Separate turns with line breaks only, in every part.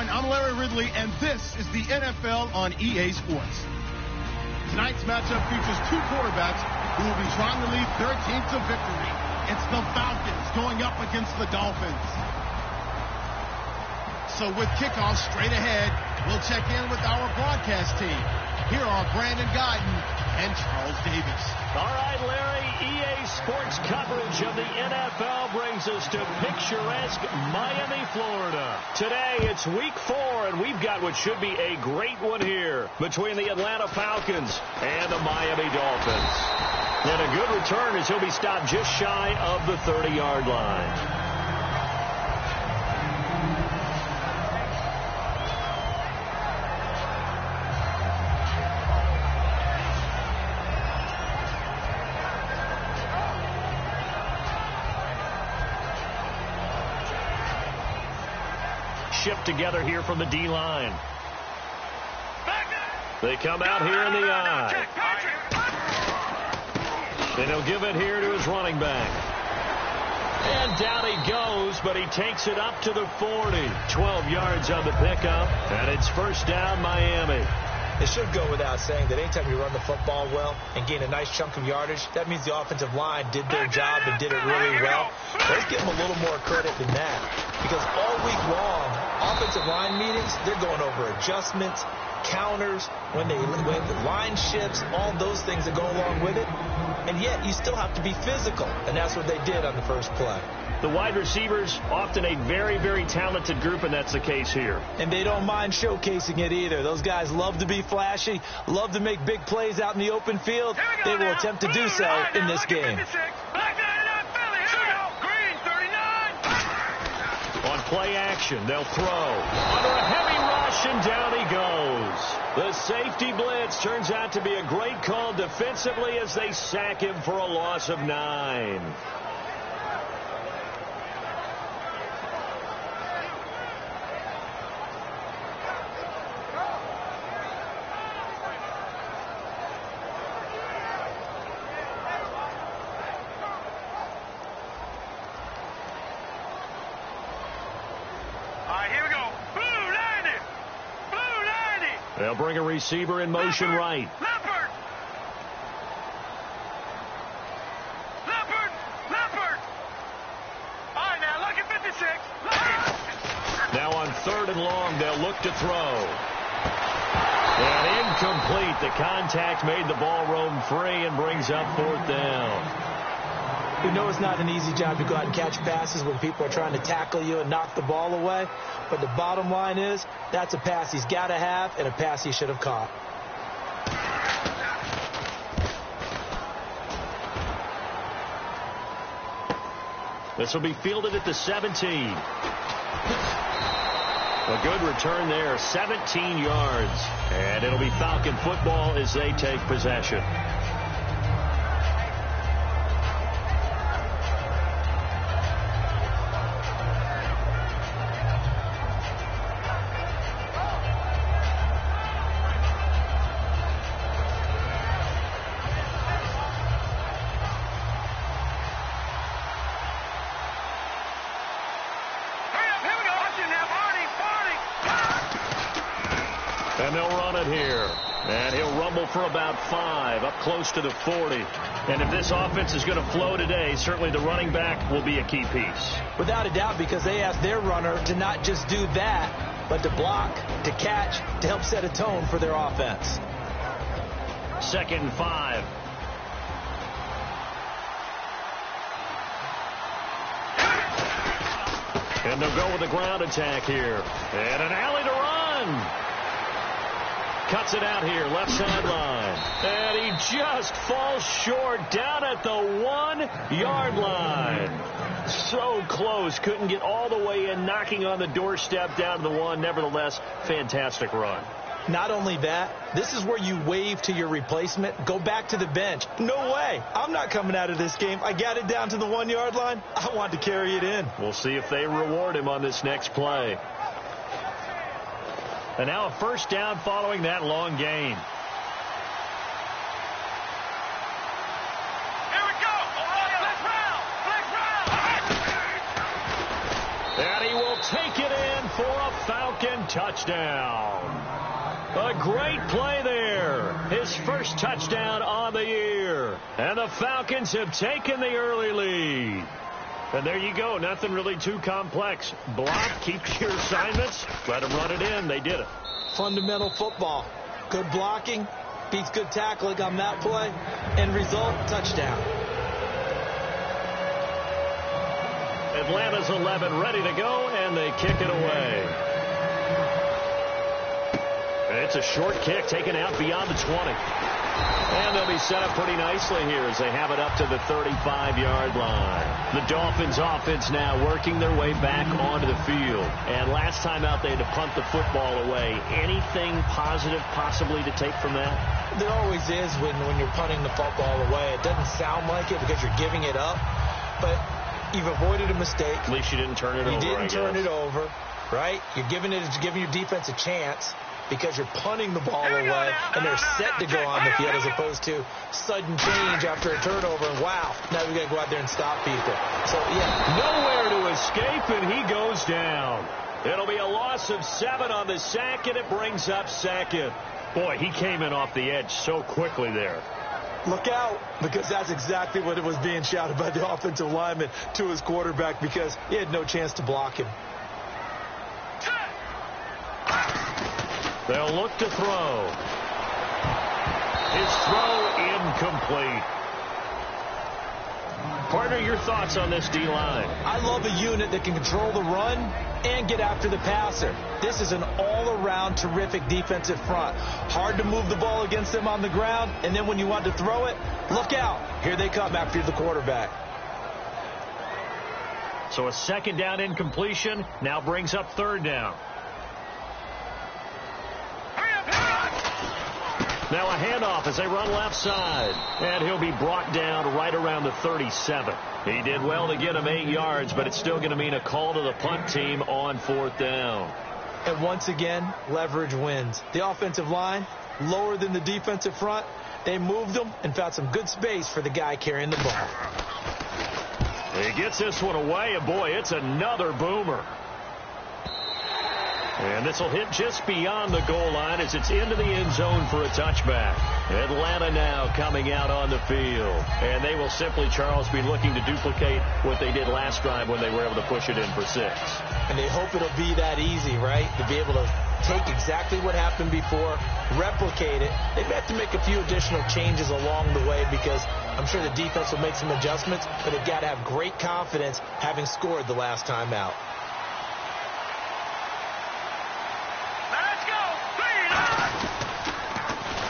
everyone. I'm Larry Ridley, and this is the NFL on EA Sports. Tonight's matchup features two quarterbacks who will be trying to lead their team to victory. It's the Falcons going up against the Dolphins. So with kickoff straight ahead, we'll check in with our broadcast team. Here are Brandon Guyton and Charles Davis.
All right, Larry, EA Sports coverage of the NFL brings us to picturesque Miami, Florida. Today, it's week 4, and we've got what should be a great one here between the Atlanta Falcons and the Miami Dolphins. And a good return as he'll be stopped just shy of the 30-yard line. Shift together here from the D-line. They come out here in the eye. And he'll give it here to his running back. And down he goes, but he takes it up to the 40. 12 yards on the pickup, and it's first down Miami.
It should go without saying that anytime you run the football well and gain a nice chunk of yardage, that means the offensive line did their job and did it really well. Let's give them a little more credit than that, because all week long, offensive line meetings, they're going over adjustments, counters, when the line shifts, all those things that go along with it. And yet, you still have to be physical, and that's what they did on the first play.
The wide receivers, often a very, very talented group, and that's the case here.
And they don't mind showcasing it either. Those guys love to be flashy, love to make big plays out in the open field. They will attempt to do so in this game.
On play action, they'll throw. Under a heavy rush, and down he goes. The safety blitz turns out to be a great call defensively as they sack him for a loss of 9. They'll bring a receiver in motion right.
Leopard! All right, now look at 56.
Now on 3rd and long, they'll look to throw. And incomplete. The contact made the ball roam free and brings up 4th down.
We know it's not an easy job to go out and catch passes when people are trying to tackle you and knock the ball away. But the bottom line is, that's a pass he's got to have and a pass he should have caught.
This will be fielded at the 17. A good return there, 17 yards. And it'll be Falcon football as they take possession. And they'll run it here. And he'll rumble for about 5, up close to the 40. And if this offense is going to flow today, certainly the running back will be a key piece.
Without a doubt, because they asked their runner to not just do that, but to block, to catch, to help set a tone for their offense.
2nd and 5. And they'll go with the ground attack here. And an alley to run. Cuts it out here, left sideline. And he just falls short down at the 1-yard line. So close, couldn't get all the way in, knocking on the doorstep down to the 1. Nevertheless, fantastic run.
Not only that, this is where you wave to your replacement, go back to the bench. No way. I'm not coming out of this game. I got it down to the 1-yard line. I want to carry it in.
We'll see if they reward him on this next play. And now a first down following that long gain.
Here we go. All right, let's round.
And he will take it in for a Falcon touchdown. A great play there. His first touchdown on the year. And the Falcons have taken the early lead. And there you go. Nothing really too complex. Block, keep your assignments, let them run it in. They did it.
Fundamental football. Good blocking, beats good tackling on that play. End result, touchdown.
Atlanta's 11 ready to go, and they kick it away. It's a short kick taken out beyond the 20. And they'll be set up pretty nicely here as they have it up to the 35-yard line. The Dolphins offense now working their way back onto the field. And last time out, they had to punt the football away. Anything positive possibly to take from that?
There always is when you're punting the football away. It doesn't sound like it because you're giving it up, but you've avoided a mistake.
At least you didn't turn it over.
You didn't turn it over, right? You're giving your defense a chance because you're punting the ball away and they're set to go on the field as opposed to sudden change after a turnover. And wow, now we got to go out there and stop people. So, yeah.
Nowhere to escape, and he goes down. It'll be a loss of 7 on the sack, and it brings up second. Boy, he came in off the edge so quickly there.
Look out, because that's exactly what it was being shouted by the offensive lineman to his quarterback because he had no chance to block him.
They'll look to throw. His throw incomplete. Partner, your thoughts on this D-line?
I love a unit that can control the run and get after the passer. This is an all-around terrific defensive front. Hard to move the ball against them on the ground, and then when you want to throw it, look out. Here they come after the quarterback.
So a second down incompletion now brings up third down. Now a handoff as they run left side. And he'll be brought down right around the 37. He did well to get him 8 yards, but it's still going to mean a call to the punt team on fourth down.
And once again, leverage wins. The offensive line, lower than the defensive front. They moved them and found some good space for the guy carrying the ball.
He gets this one away, and boy, it's another boomer. And this will hit just beyond the goal line as it's into the end zone for a touchback. Atlanta now coming out on the field. And they will simply, Charles, be looking to duplicate what they did last drive when they were able to push it in for 6.
And they hope it'll be that easy, right? To be able to take exactly what happened before, replicate it. They may have to make a few additional changes along the way because I'm sure the defense will make some adjustments, but they've got to have great confidence having scored the last time out.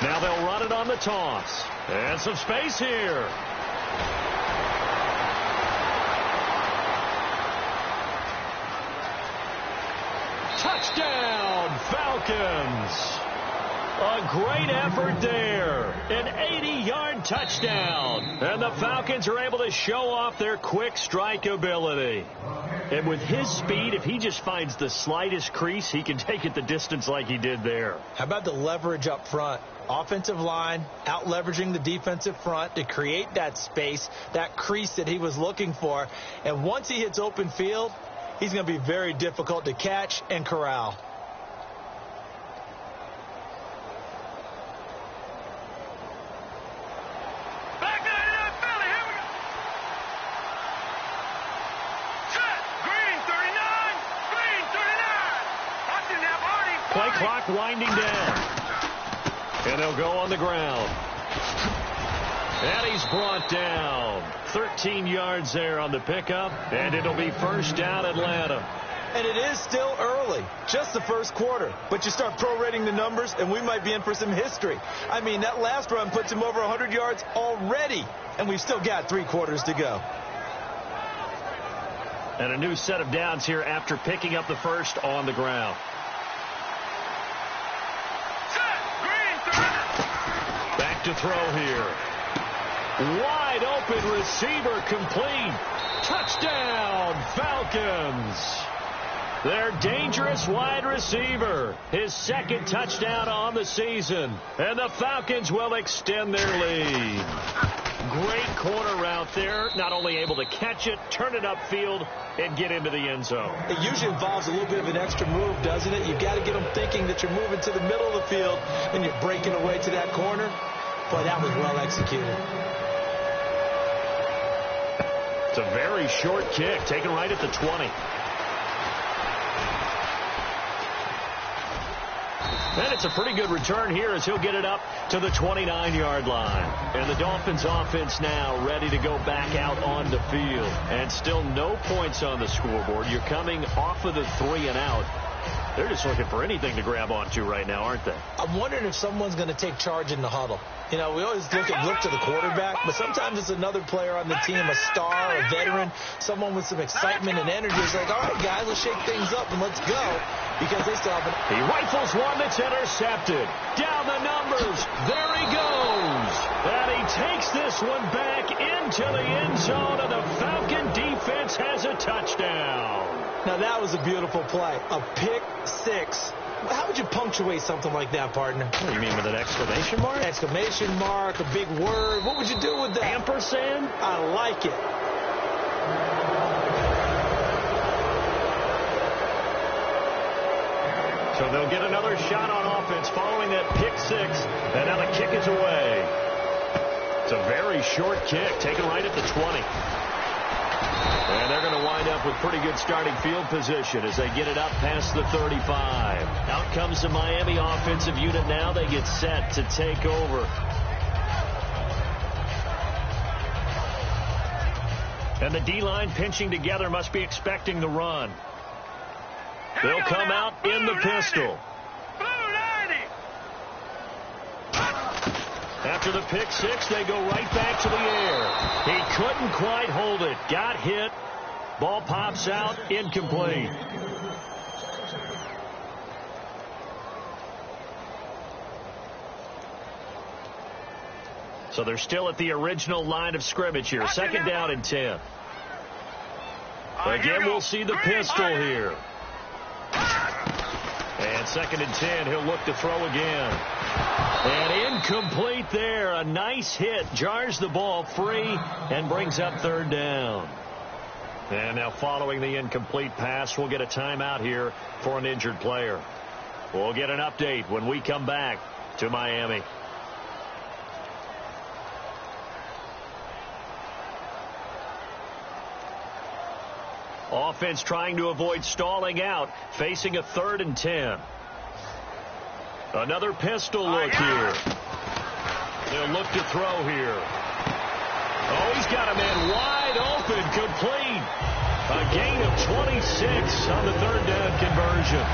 Now they'll run it on the toss. And some space here. Touchdown, Falcons. A great effort there. An 80-yard touchdown. And the Falcons are able to show off their quick strike ability. And with his speed, if he just finds the slightest crease, he can take it the distance like he did there.
How about the leverage up front? Offensive line out leveraging the defensive front to create that space, that crease that he was looking for. And once he hits open field, he's going to be very difficult to catch and corral.
Play clock winding down. And they'll go on the ground. And he's brought down. 13 yards there on the pickup. And it'll be first down Atlanta.
And it is still early. Just the first quarter. But you start prorating the numbers, and we might be in for some history. I mean, that last run puts him over 100 yards already. And we've still got 3 quarters to go.
And a new set of downs here after picking up the first on the ground. To throw here. Wide open receiver complete. Touchdown, Falcons. Their dangerous wide receiver. His second touchdown on the season. And the Falcons will extend their lead. Great corner route there. Not only able to catch it, turn it upfield, and get into the end zone.
It usually involves a little bit of an extra move, doesn't it? You've got to get them thinking that you're moving to the middle of the field and you're breaking away to that corner. Boy, that was well executed.
It's a very short kick, taken right at the 20. And it's a pretty good return here as he'll get it up to the 29-yard line. And the Dolphins offense now ready to go back out on the field. And still no points on the scoreboard. You're coming off of the 3 and out. They're just looking for anything to grab onto right now, aren't they?
I'm wondering if someone's going to take charge in the huddle. You know, we always look to the quarterback, but sometimes it's another player on the team, a star, a veteran, someone with some excitement and energy. It's like, all right, guys, let's shake things up and let's go, because they still have
He rifles one that's intercepted. Down the numbers. There he goes. And he takes this one back into the end zone, and the Falcon defense has a touchdown.
Now, that was a beautiful play. A pick six. How would you punctuate something like that, partner?
What do you mean, with an exclamation mark?
Exclamation mark, a big word. What would you do with that?
Ampersand?
I like it.
So they'll get another shot on offense following that pick six. And now the kick is away. It's a very short kick, taken right at the 20. And they're going to wind up with pretty good starting field position as they get it up past the 35. Out comes the Miami offensive unit now. They get set to take over. And the D-line pinching together must be expecting the run. They'll come out in the pistol. After the pick six, they go right back to the air. He couldn't quite hold it. Got hit. Ball pops out. Incomplete. So they're still at the original line of scrimmage here. Second down and 10. Again, we'll see the pistol here. And second and 10, he'll look to throw again. And incomplete there. A nice hit. Jars the ball free and brings up third down. And now following the incomplete pass, we'll get a timeout here for an injured player. We'll get an update when we come back to Miami. Offense trying to avoid stalling out, facing a 3rd and 10. Another pistol look here. They'll look to throw here. Oh, he's got a man wide open, complete. A gain of 26 on the 3rd down conversion.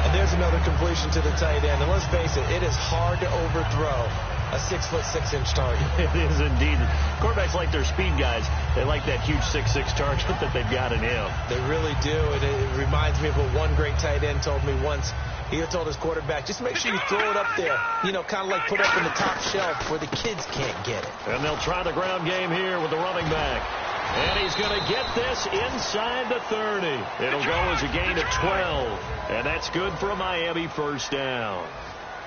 And there's another completion to the tight end. And let's face it, it is hard to overthrow a 6'6" target.
It is indeed. Quarterbacks like their speed guys. They like that huge 6'6" target that they've got in him.
They really do. And it reminds me of what one great tight end told me once. He told his quarterback, just make sure you throw it up there. You know, kind of like put up in the top shelf where the kids can't get it.
And they'll try the ground game here with the running back. And he's going to get this inside the 30. It'll go as a gain of 12. And that's good for a Miami first down.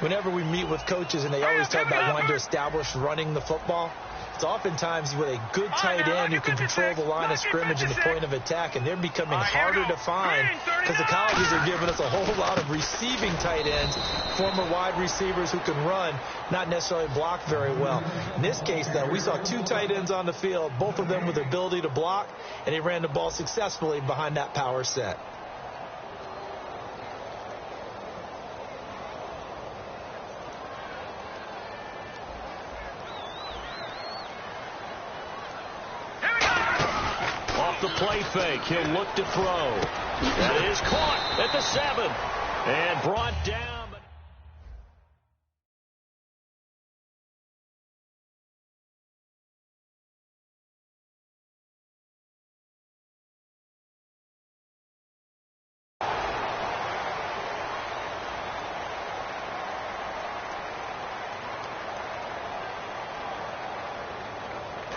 Whenever we meet with coaches and they always talk about wanting to establish running the football, it's oftentimes with a good tight end who can control the line of scrimmage and the point of attack, and they're becoming harder to find because the colleges are giving us a whole lot of receiving tight ends, former wide receivers who can run, not necessarily block very well. In this case, though, we saw 2 tight ends on the field, both of them with the ability to block, and they ran the ball successfully behind that power set.
The play fake. He'll look to throw. That is caught at the 7 and brought down.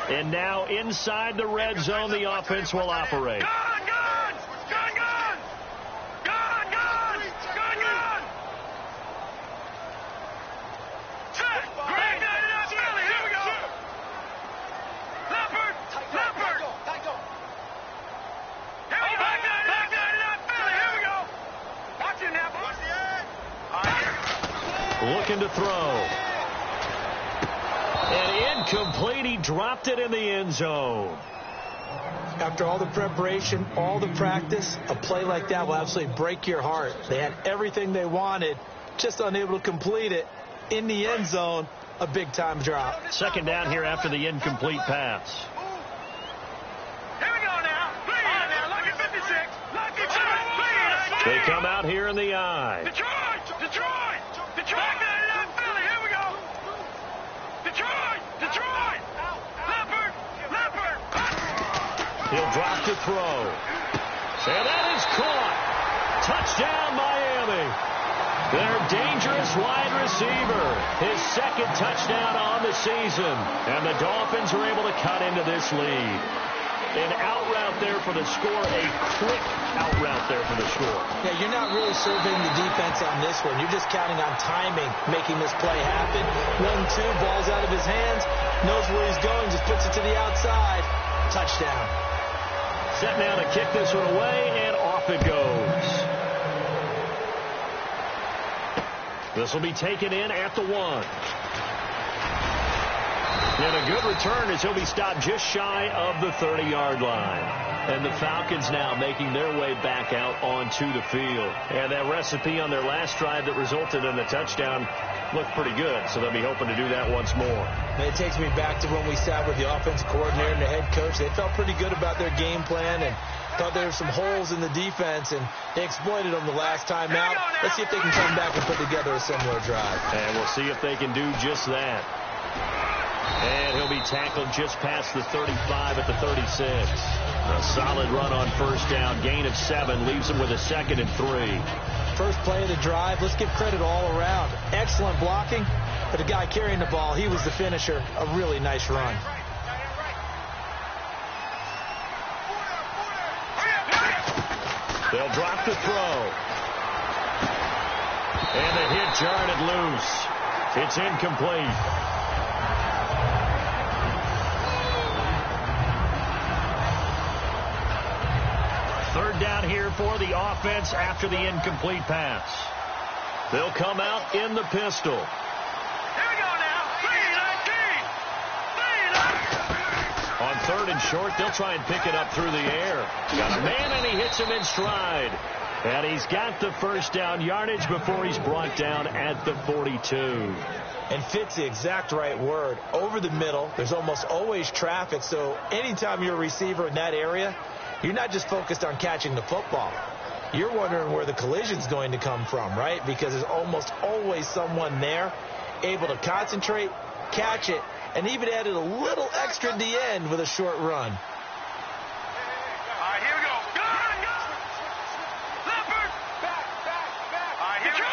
And now inside the red zone, the offense will operate.
Gun, gun! Gun, gun! Gun, gun! Gun, gun! Check! Great, here we go!
looking to throw. And incomplete. He dropped it in the end zone.
After all the preparation, all the practice, a play like that will absolutely break your heart. They had everything they wanted, just unable to complete it. In the end zone, a big-time drop.
Second down here after the incomplete pass.
Here we go now. Lucky 56. Lucky 56.
They come out here in the eye.
Detroit. Back to that Philly. Here we go. Detroit. Leopard.
He'll drop to throw. And that is caught. Touchdown, Miami. Their dangerous wide receiver. His second touchdown on the season. And the Dolphins are able to cut into this lead. An out route there for the score. A quick out route there for the score.
Yeah, you're not really surveying the defense on this one. You're just counting on timing, making this play happen. 1-2, ball's out of his hands. Knows where he's going, just puts it to the outside. Touchdown.
Set now to kick this one away, and off it goes. This will be taken in at the 1. And a good return as he'll be stopped just shy of the 30-yard line. And the Falcons now making their way back out onto the field. And that recipe on their last drive that resulted in a touchdown looked pretty good, so they'll be hoping to do that once more.
And it takes me back to when we sat with the offensive coordinator and the head coach. They felt pretty good about their game plan and thought there were some holes in the defense, and they exploited them the last time out. Let's see if they can come back and put together a similar drive.
And we'll see if they can do just that. And he'll be tackled just past the 35 at the 36. A solid run on first down. Gain of 7 leaves him with a 2nd and 3.
First play of the drive. Let's give credit all around. Excellent blocking. But the guy carrying the ball, he was the finisher. A really nice run.
They'll drop the throw. And the hit jarred it loose. It's incomplete. Third down here for the offense after the incomplete pass. They'll come out in the pistol.
Here we go now. 3-19.
On third and short, they'll try and pick it up through the air. Got a man, and he hits him in stride. And he's got the first down yardage before he's brought down at the 42.
And fits the exact right word. Over the middle, there's almost always traffic, so anytime you're a receiver in that area, you're not just focused on catching the football. You're wondering where the collision's going to come from, right? Because there's almost always someone there able to concentrate, catch it, and even added a little extra at the end with a short run.
All right, here we go. Gun! Leopard! Back! All right, here we go.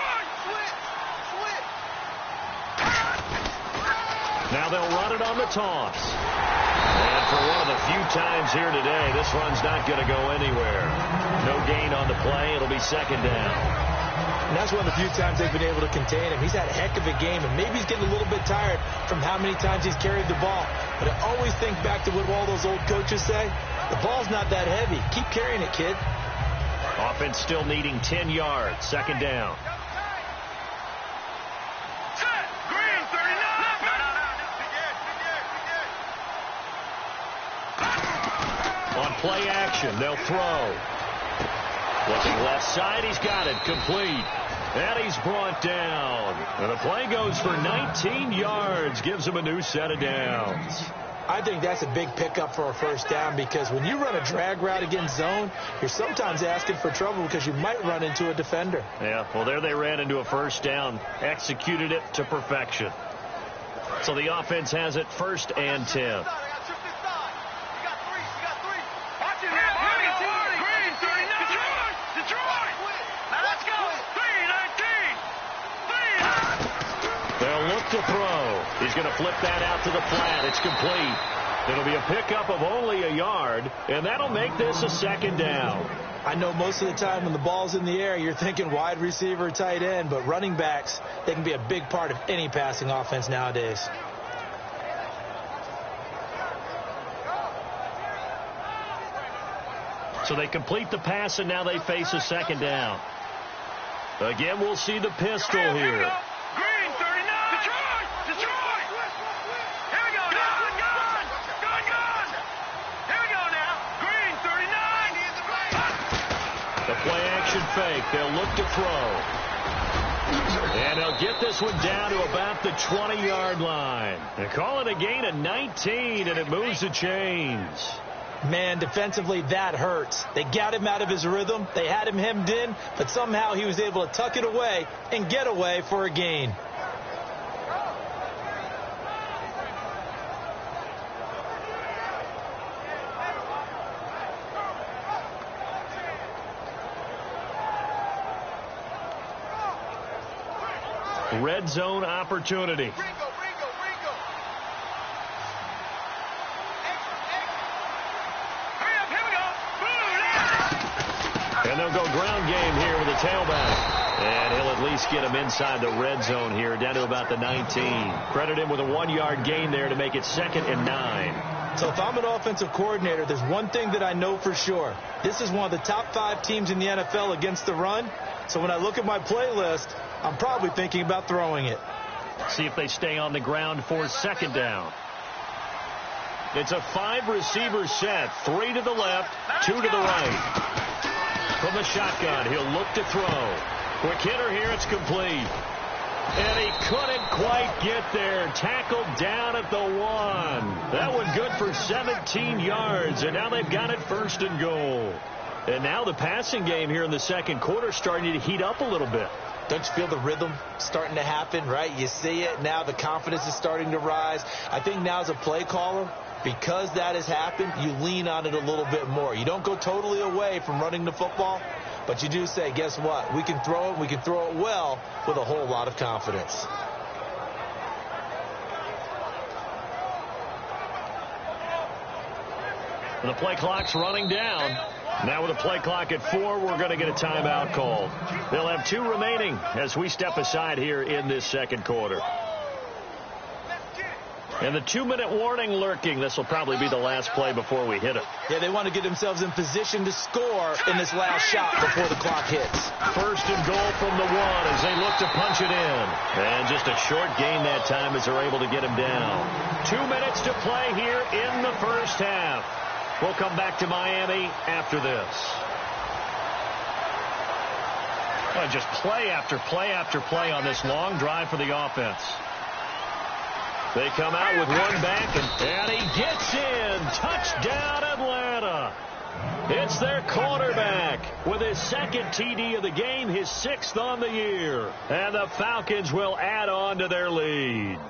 Now they'll run it on the toss. And for one of the few times here today, this run's not going to go anywhere. No gain on the play. It'll be second down.
And that's one of the few times they've been able to contain him. He's had a heck of a game, and maybe he's getting a little bit tired from how many times he's carried the ball. But I always think back to what all those old coaches say. The ball's not that heavy. Keep carrying it, kid.
Offense still needing 10 yards. Second down.
Set! Green, 39!
On play action, they'll throw. Looking left side, he's got it. Complete. And he's brought down. And the play goes for 19 yards. Gives him a new set of downs.
I think that's a big pickup for a first down, because when you run a drag route against zone, you're sometimes asking for trouble because you might run into a defender.
Yeah, well, there they ran into a first down. Executed it to perfection. So the offense has it 1st and 10. To throw. He's going to flip that out to the flat. It's complete. It'll be a pickup of only a yard, and that'll make this a second down.
I know most of the time when the ball's in the air, you're thinking wide receiver, tight end, but running backs, they can be a big part of any passing offense nowadays.
So they complete the pass, and now they face a second down. Again, we'll see the pistol here.
Green,
play-action fake. They'll look to throw. And they'll get this one down to about the 20-yard line. They call it a gain of 19, and it moves the chains.
Man, defensively, that hurts. They got him out of his rhythm. They had him hemmed in, but somehow he was able to tuck it away and get away for a gain.
Red zone opportunity. And they'll go ground game here with a tailback. And he'll at least get him inside the red zone here, down to about the 19. Credit him with a 1-yard gain there to make it 2nd and 9.
So if I'm an offensive coordinator, there's one thing that I know for sure. This is one of the top 5 teams in the NFL against the run. So when I look at my playlist, I'm probably thinking about throwing it.
See if they stay on the ground for 2nd down. It's a 5-receiver set. 3 to the left, 2 to the right. From the shotgun, he'll look to throw. Quick hitter here, it's complete. And he couldn't quite get there. Tackled down at the 1. That one good for 17 yards, and now they've got it 1st and goal. And now the passing game here in the 2nd quarter starting to heat up a little bit.
Don't you feel the rhythm starting to happen, right? You see it. Now the confidence is starting to rise. I think now as a play caller, because that has happened, you lean on it a little bit more. You don't go totally away from running the football, but you do say, guess what? We can throw it. We can throw it well with a whole lot of confidence.
The play clock's running down. Now with a play clock at 4, we're going to get a timeout called. They'll have 2 remaining as we step aside here in this 2nd quarter. And the 2-minute warning lurking. This will probably be the last play before we hit it.
Yeah, they want to get themselves in position to score in this last shot before the clock hits.
1st and goal from the 1 as they look to punch it in. And just a short gain that time as they're able to get him down. 2 minutes to play here in the 1st half. We'll come back to Miami after this. Well, just play after play after play on this long drive for the offense. They come out with one back, and he gets in. Touchdown, Atlanta. It's their quarterback with his 2nd TD of the game, his 6th on the year. And the Falcons will add on to their lead.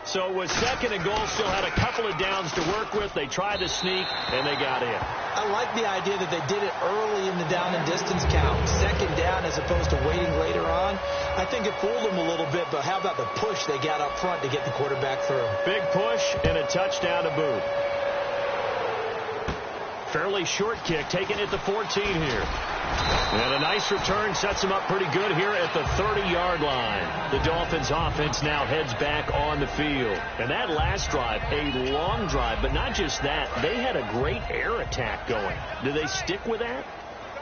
So it was 2nd and goal, still had a couple of downs to work with. They tried to sneak, and they got in.
I like the idea that they did it early in the down and distance count. 2nd down as opposed to waiting later on. I think it fooled them a little bit, but how about the push they got up front to get the quarterback through?
Big push and a touchdown to boot. Fairly short kick, taken at the 14 here. And a nice return sets him up pretty good here at the 30-yard line. The Dolphins offense now heads back on the field. And that last drive, a long drive, but not just that. They had a great air attack going. Do they stick with that?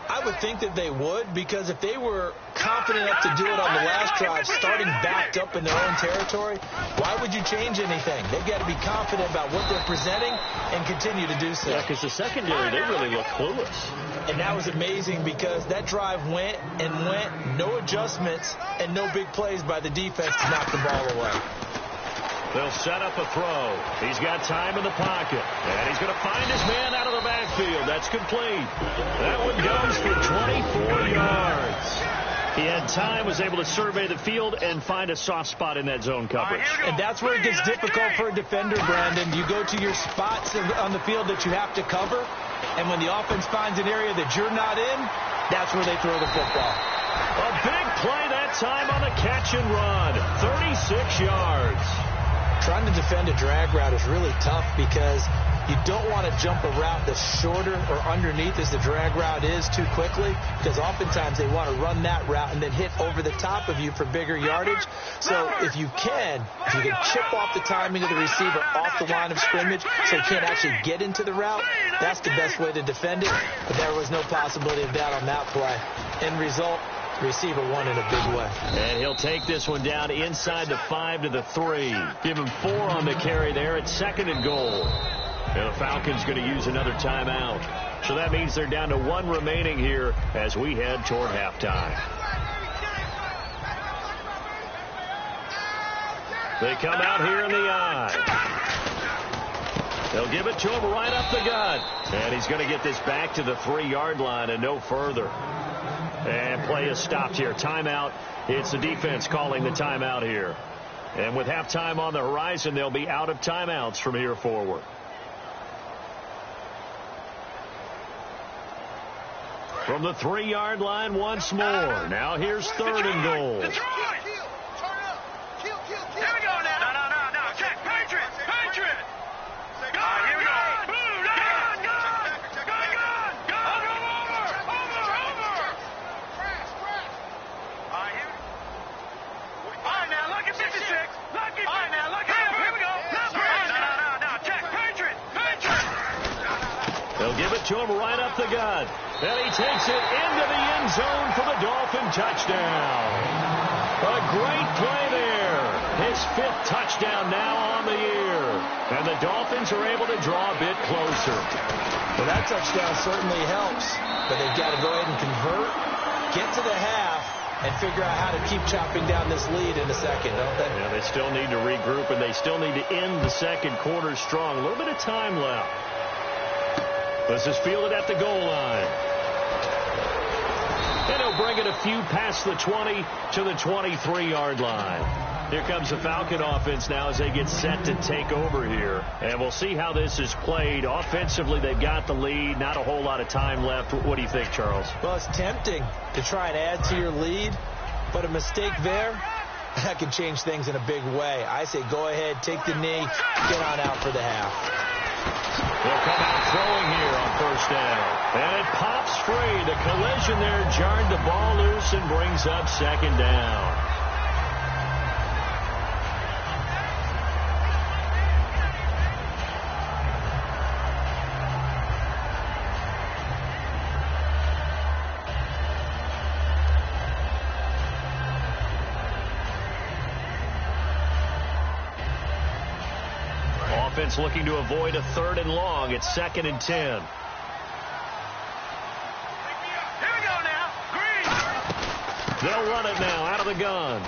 I would think that they would, because if they were confident enough to do it on the last drive, starting backed up in their own territory, why would you change anything? They've got to be confident about what they're presenting and continue to do so.
Yeah, because the secondary, they really look clueless.
And that was amazing because that drive went and went, no adjustments and no big plays by the defense to knock the ball away.
They'll set up a throw. He's got time in the pocket. And he's going to find his man out of the backfield. That's complete. That one goes for 24 yards. He had time, was able to survey the field and find a soft spot in that zone coverage.
And that's where it gets difficult for a defender, Brandon. You go to your spots on the field that you have to cover, and when the offense finds an area that you're not in, that's where they throw the football.
A big play that time on the catch and run. 36 yards.
Trying to defend a drag route is really tough because you don't want to jump a route that's shorter or underneath as the drag route is too quickly, because oftentimes they want to run that route and then hit over the top of you for bigger yardage. So if you can chip off the timing of the receiver off the line of scrimmage so he can't actually get into the route, that's the best way to defend it. But there was no possibility of that on that play. End result, receiver won in a big way.
And he'll take this one down inside the 5 to the 3. Give him 4 on the carry there at 2nd and goal. And the Falcons going to use another timeout. So that means they're down to 1 remaining here as we head toward halftime. They come out here in the eye. They'll give it to him right up the gut. And he's going to get this back to the 3-yard line and no further. And play is stopped here. Timeout. It's the defense calling the timeout here. And with halftime on the horizon, they'll be out of timeouts from here forward. From the 3-yard line once more. Now here's 3rd and goal.
Here we go now. No. Check. Patriot. Here we go. Boom. Over. All right, now look at 56. All right, now look at him. Here we go. No. Check. Patriot.
They'll give it to him right up the gut. And he takes it into the end zone for the Dolphin touchdown. A great play there. His 5th touchdown now on the year. And the Dolphins are able to draw a bit closer.
Well, that touchdown certainly helps. But they've got to go ahead and convert, get to the half, and figure out how to keep chopping down this lead in a second, don't they?
Yeah, they still need to regroup, and they still need to end the second quarter strong. A little bit of time left. This is fielded at the goal line. And he'll bring it a few past the 20 to the 23-yard line. Here comes the Falcon offense now as they get set to take over here. And we'll see how this is played. Offensively, they've got the lead. Not a whole lot of time left. What do you think, Charles?
Well, it's tempting to try and add to your lead, but a mistake there, that can change things in a big way. I say go ahead, take the knee, get on out for the half.
They'll come out throwing here on 1st down. And it pops free. The collision there jarred the ball loose and brings up 2nd down. Offense looking to avoid a 3rd and long. It's 2nd and 10.
Here we go now. Green.
They'll run it now out of the gun.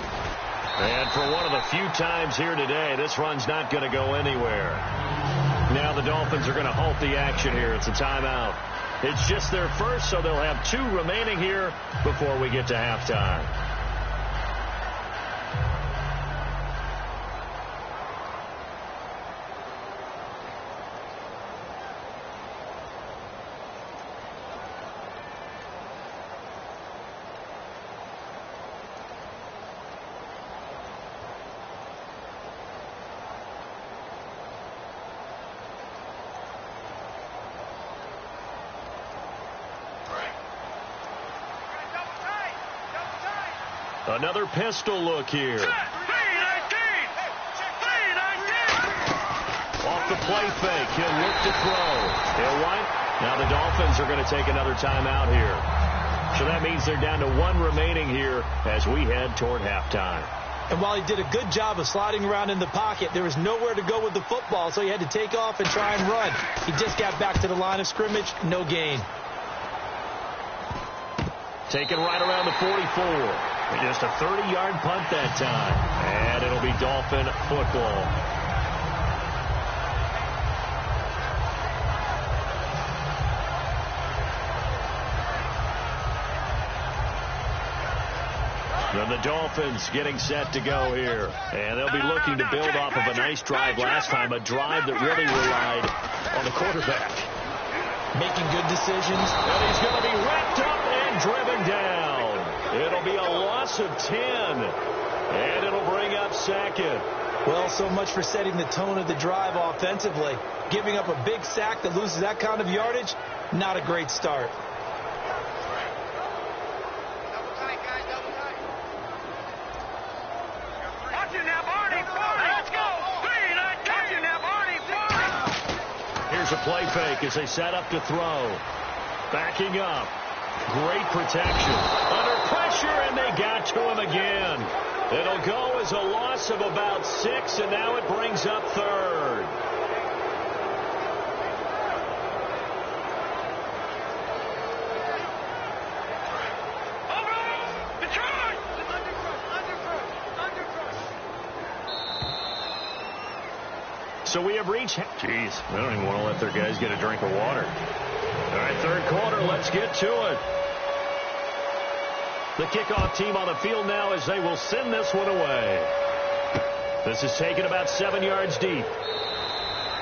And for one of the few times here today, this run's not going to go anywhere. Now the Dolphins are going to halt the action here. It's a timeout. It's just their first, so they'll have 2 remaining here before we get to halftime. Another pistol look here. Off the play fake. He'll look to throw. He'll wipe. Now the Dolphins are going to take another timeout here. So that means they're down to 1 remaining here as we head toward halftime.
And while he did a good job of sliding around in the pocket, there was nowhere to go with the football, so he had to take off and try and run. He just got back to the line of scrimmage. No gain.
Taken right around the 44. Just a 30-yard punt that time. And it'll be Dolphin football. And the Dolphins getting set to go here. And they'll be looking to build off of a nice drive last time, a drive that really relied on the quarterback.
Making good decisions.
And he's going to be wrapped up and driven down. It'll be a loss of 10. And it'll bring up 2nd.
Well, so much for setting the tone of the drive offensively. Giving up a big sack that loses that kind of yardage, not a great start. Here's a play fake as they set up to throw. Backing up. Great protection. Under pressure, and they got to him again. It'll go as a loss of about 6, and now it brings up 3rd.
So we have reached... Jeez, I don't even want to let their guys get a drink of water. All right, third quarter, let's get to it. The kickoff team on the field now as they will send this one away. This is taken about 7 yards deep.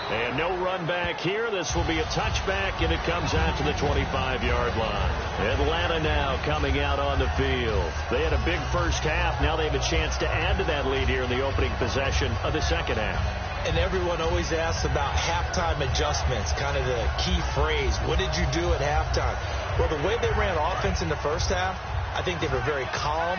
And no run back here. This will be a touchback, and it comes out to the 25-yard line. Atlanta now coming out on the field. They had a big first half. Now they have a chance to add to that lead here in the opening possession of the second half.
And everyone always asks about halftime adjustments, kind of the key phrase. What did you do at halftime? Well, the way they ran offense in the first half, I think they were very calm,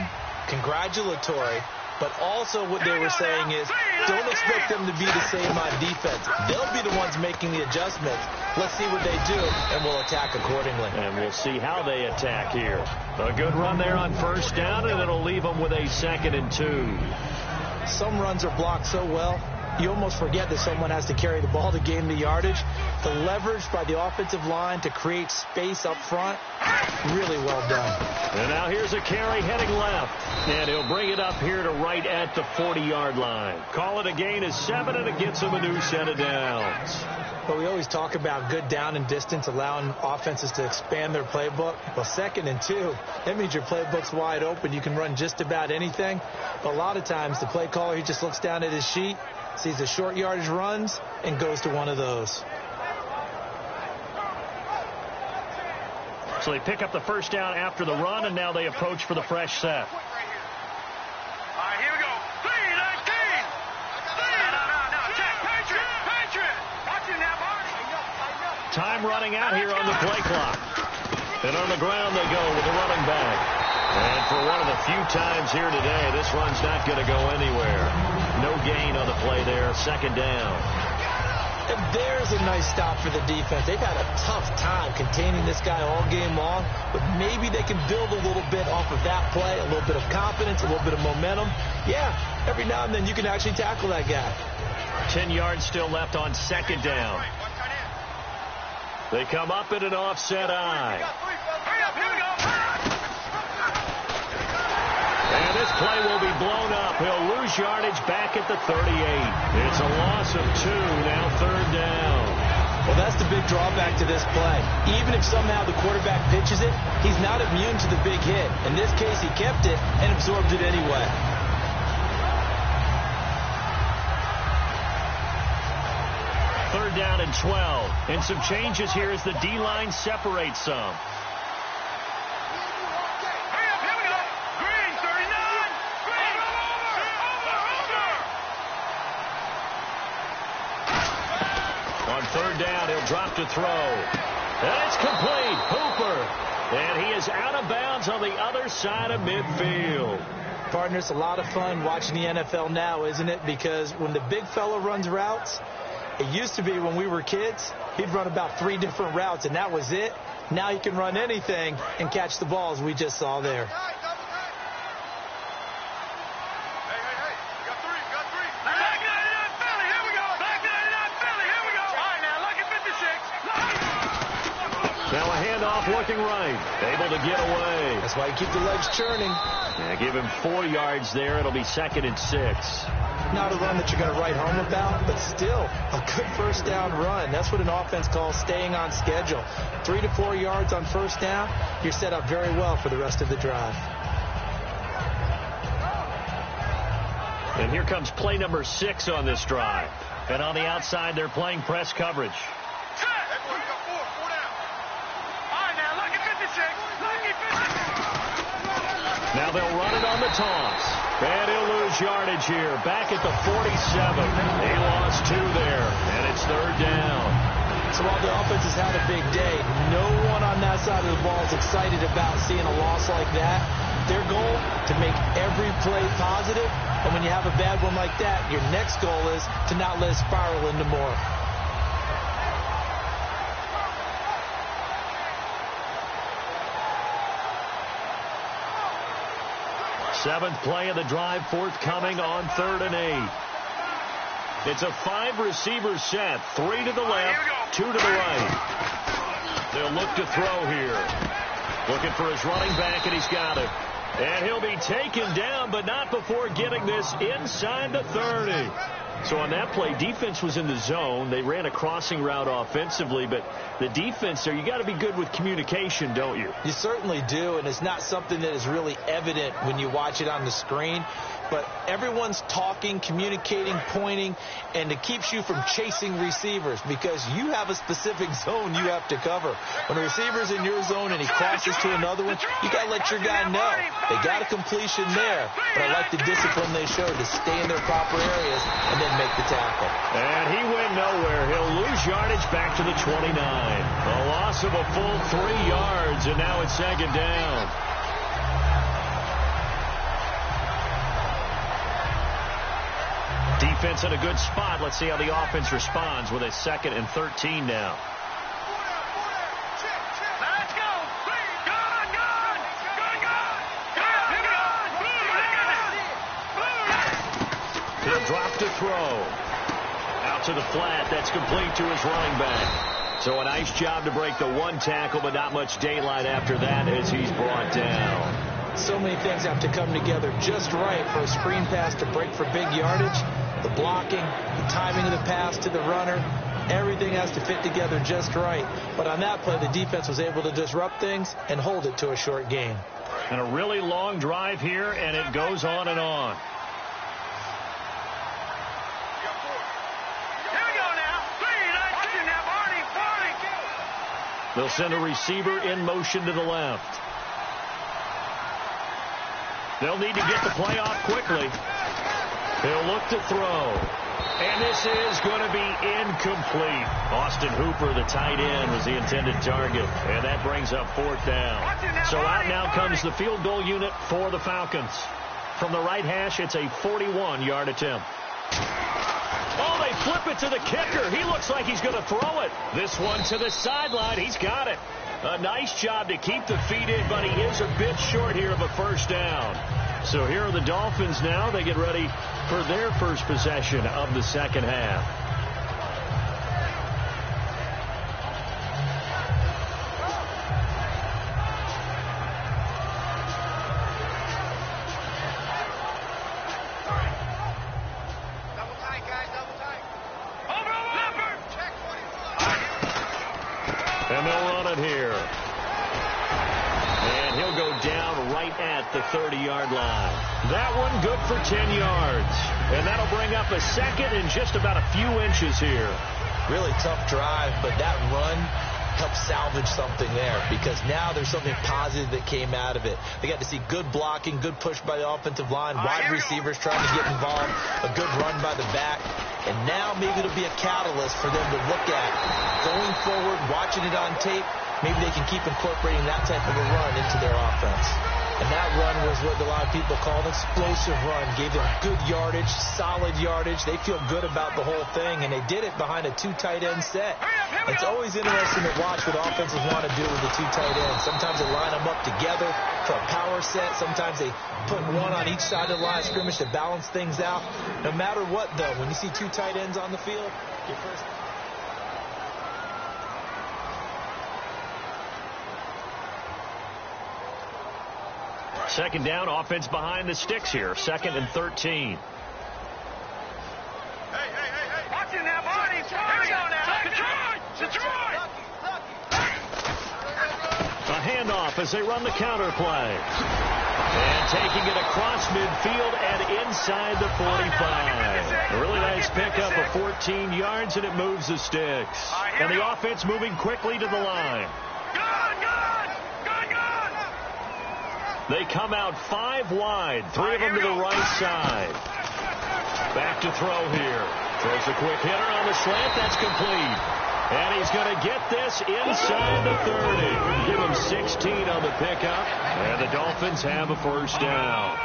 congratulatory, but also what they were saying is don't expect them to be the same on defense. They'll be the ones making the adjustments. Let's see what they do, and we'll attack accordingly.
And we'll see how they attack here. A good run there on first down, and it'll leave them with a 2nd and 2.
Some runs are blocked so well, you almost forget that someone has to carry the ball to gain the yardage. The leverage by the offensive line to create space up front, really well done.
And now here's a carry heading left. And he'll bring it up here to right at the 40-yard line. Call it a gain of 7, and it gets him a new set of downs.
But we always talk about good down and distance, allowing offenses to expand their playbook. Well, 2nd and 2, that means your playbook's wide open. You can run just about anything. But a lot of times the play caller, he just looks down at his sheet, sees the short yardage runs, and goes to one of those.
So they pick up the first down after the run, and now they approach for the fresh set.
All right, here we go. 3-19. No. Check. Patriot. Watch it now, Mark.
Time running out here on the play clock. And on the ground they go with the running back. And for one of the few times here today, this run's not going to go anywhere. No gain on the play there. 2nd down.
And there's a nice stop for the defense. They've had a tough time containing this guy all game long, but maybe they can build a little bit off of that play, a little bit of confidence, a little bit of momentum. Yeah, every now and then you can actually tackle that guy.
10 yards still left on 2nd down. They come up in an offset eye. And this play will be blown up. He'll lose yardage back at the 38. It's a loss of 2, now 3rd down.
Well, that's the big drawback to this play. Even if somehow the quarterback pitches it, he's not immune to the big hit. In this case, he kept it and absorbed it anyway.
Third down and 12. And some changes here as the D-line separates some. On third down, he'll drop to throw. And it's complete. Hooper. And he is out of bounds on the other side of midfield.
Partner, it's a lot of fun watching the NFL now, isn't it? Because when the big fella runs routes, it used to be when we were kids, he'd run about 3 different routes, and that was it. Now he can run anything and catch the balls we just saw there.
Now a handoff looking right. Able to get away.
That's why you keep the legs churning.
Yeah, give him 4 yards there. It'll be 2nd and 6.
Not a run that you're going to write home about, but still a good first down run. That's what an offense calls staying on schedule. 3 to 4 yards on first down. You're set up very well for the rest of the drive.
And here comes play number 6 on this drive. And on the outside, they're playing press coverage. Now they'll run it on the toss. And he'll lose yardage here. Back at the 47. He lost 2 there. And it's 3rd down.
So while the offense has had a big day, no one on that side of the ball is excited about seeing a loss like that. Their goal, to make every play positive. And when you have a bad one like that, your next goal is to not let it spiral into more.
Seventh play of the drive, forthcoming on 3rd and 8. It's a 5-receiver set. 3 to the left, 2 to the right. They'll look to throw here. Looking for his running back, and he's got it. And he'll be taken down, but not before getting this inside the 30. So on that play, defense was in the zone. They ran a crossing route offensively, but the defense there, you got to be good with communication, don't you?
You certainly do, and it's not something that is really evident when you watch it on the screen. But everyone's talking, communicating, pointing, and it keeps you from chasing receivers because you have a specific zone you have to cover. When a receiver's in your zone and he crosses to another one, you got to let your guy know. They got a completion there, but I like the discipline they showed to stay in their proper areas and then make the tackle.
And he went nowhere. He'll lose yardage back to the 29. A loss of a full 3 yards, and now it's second down. Defense in a good spot. Let's see how the offense responds with a 2nd and 13 now.
Let's go.
He'll drop to throw. Out to the flat. That's complete to his running back. So a nice job to break the 1 tackle, but not much daylight after that as he's brought down.
So many things have to come together just right for a screen pass to break for big yardage. The blocking, the timing of the pass to the runner, everything has to fit together just right. But on that play, the defense was able to disrupt things and hold it to a short gain.
And a really long drive here, and it goes on and on.
Here we go now.
They'll send a receiver in motion to the left. They'll need to get the play off quickly. He'll look to throw. And this is going to be incomplete. Austin Hooper, the tight end, was the intended target. And that brings up 4th down. So out now comes the field goal unit for the Falcons. From the right hash, it's a 41-yard attempt. Oh, they flip it to the kicker. He looks like he's going to throw it. This one to the sideline. He's got it. A nice job to keep the feet in, but he is a bit short here of a first down. So here are the Dolphins now. They get ready for their first possession of the second half.
Double tight, guys, double tight. Over, Leopard. Check 45.
And they'll run it here. And he'll go down right at the 30-yard line. That one good for 10 yards. And that'll bring up a second and just about a few inches here.
Really tough drive, but that run helped salvage something there because now there's something positive that came out of it. They got to see good blocking, good push by the offensive line, wide receivers trying to get involved, a good run by the back. And now maybe it'll be a catalyst for them to look at going forward, watching it on tape. Maybe they can keep incorporating that type of a run into their offense. And that run was what a lot of people call an explosive run. Gave them good yardage, solid yardage. They feel good about the whole thing, and they did it behind a 2 tight end set. It's always interesting to watch what offenses want to do with the 2 tight ends. Sometimes they line them up together for a power set. Sometimes they put one on each side of the line of scrimmage to balance things out. No matter what, though, when you see 2 tight ends on the field, your first...
Second down, offense behind the sticks here. 2nd and 13.
Hey. Watch it now, Barney. Here we go now. Detroit.
A handoff as they run the counter play. And taking it across midfield and inside the 45. A really nice pickup of 14 yards, and it moves the sticks. And the offense moving quickly to the line. They come out 5 wide, 3 of them to the right side. Back to throw here. Throws a quick hitter on the slant. That's complete. And he's going to get this inside the 30. Give him 16 on the pickup. And the Dolphins have a first down.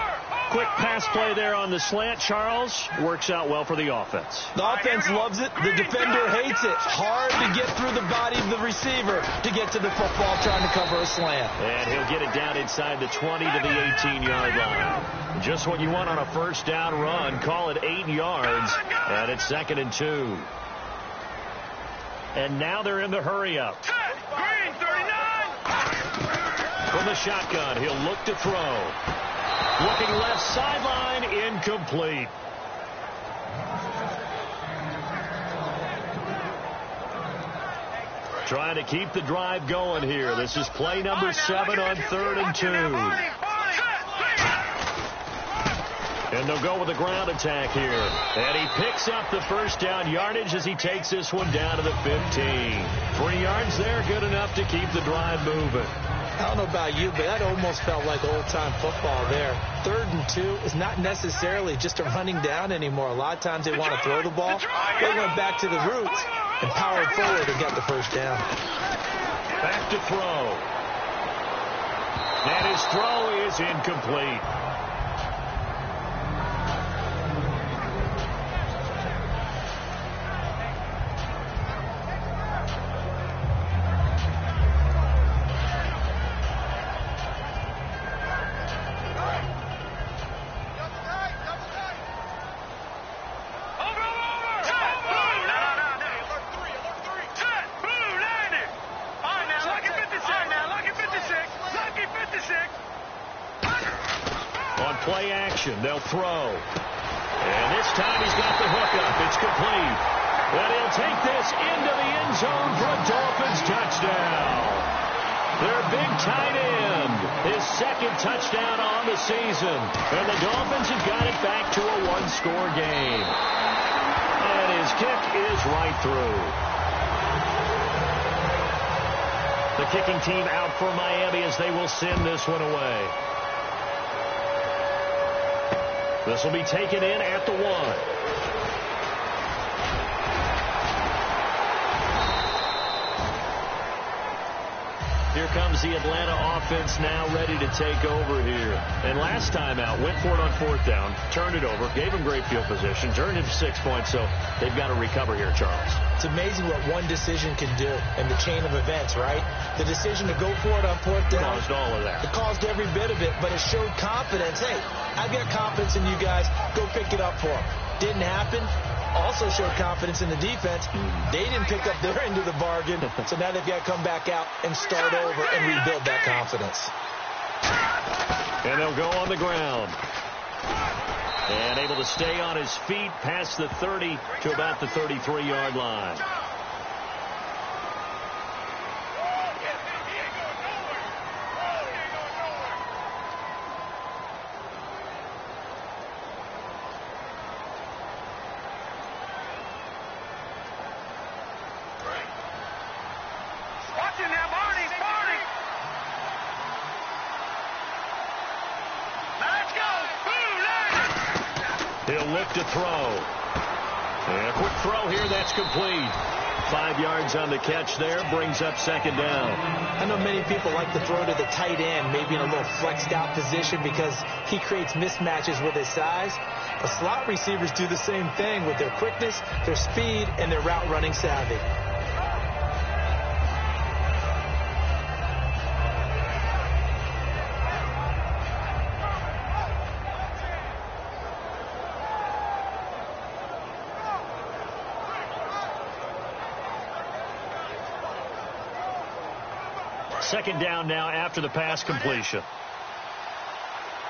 Quick pass play there on the slant, Charles. Works out well for the offense.
The offense loves it. The defender hates it. Hard to get through the body of the receiver to get to the football trying to cover a slant.
And he'll get it down inside the 20 to the 18-yard line. Just what you want on a first down run. Call it 8 yards. And it's 2nd and 2. And now they're in the hurry-up.
Green, 39.
From the shotgun, he'll look to throw. Looking left sideline, incomplete. Trying to keep the drive going here. This is play number 7 on 3rd and 2. And they'll go with a ground attack here. And he picks up the first down yardage as he takes this one down to the 15. 3 yards there, good enough to keep the drive moving.
I don't know about you, but that almost felt like old-time football there. 3rd and 2 is not necessarily just a running down anymore. A lot of times they want to throw the ball. They went back to the roots and powered forward and got the first down.
Back to throw. And his throw is incomplete. Play action. They'll throw. And this time he's got the hook up. It's complete. And he'll take this into the end zone for a Dolphins touchdown. Their big tight end. His 2nd touchdown on the season. And the Dolphins have got it back to a 1-score game. And his kick is right through. The kicking team out for Miami as they will send this one away. This will be taken in at the 1. Here comes the Atlanta offense now ready to take over here. And last time out, went for it on 4th down, turned it over, gave him great field position, turned it to 6 points, so they've got to recover here, Charles. It's
amazing what one decision can do in the chain of events, right? The decision to go for it on 4th down.
Caused all of that.
It caused every bit of it, but it showed confidence. Hey, I've got confidence in you guys. Go pick it up for them. Didn't happen. Also showed confidence in the defense. They didn't pick up their end of the bargain, so now they've got to come back out and start over and rebuild that confidence.
And they'll go on the ground. And able to stay on his feet past the 30 to about the 33-yard line. He'll look to throw. And a quick throw here, that's complete. 5 yards on the catch there, brings up 2nd down.
I know many people like to throw to the tight end, maybe in a little flexed out position because he creates mismatches with his size. The slot receivers do the same thing with their quickness, their speed, and their route running savvy.
Second down now after the pass completion.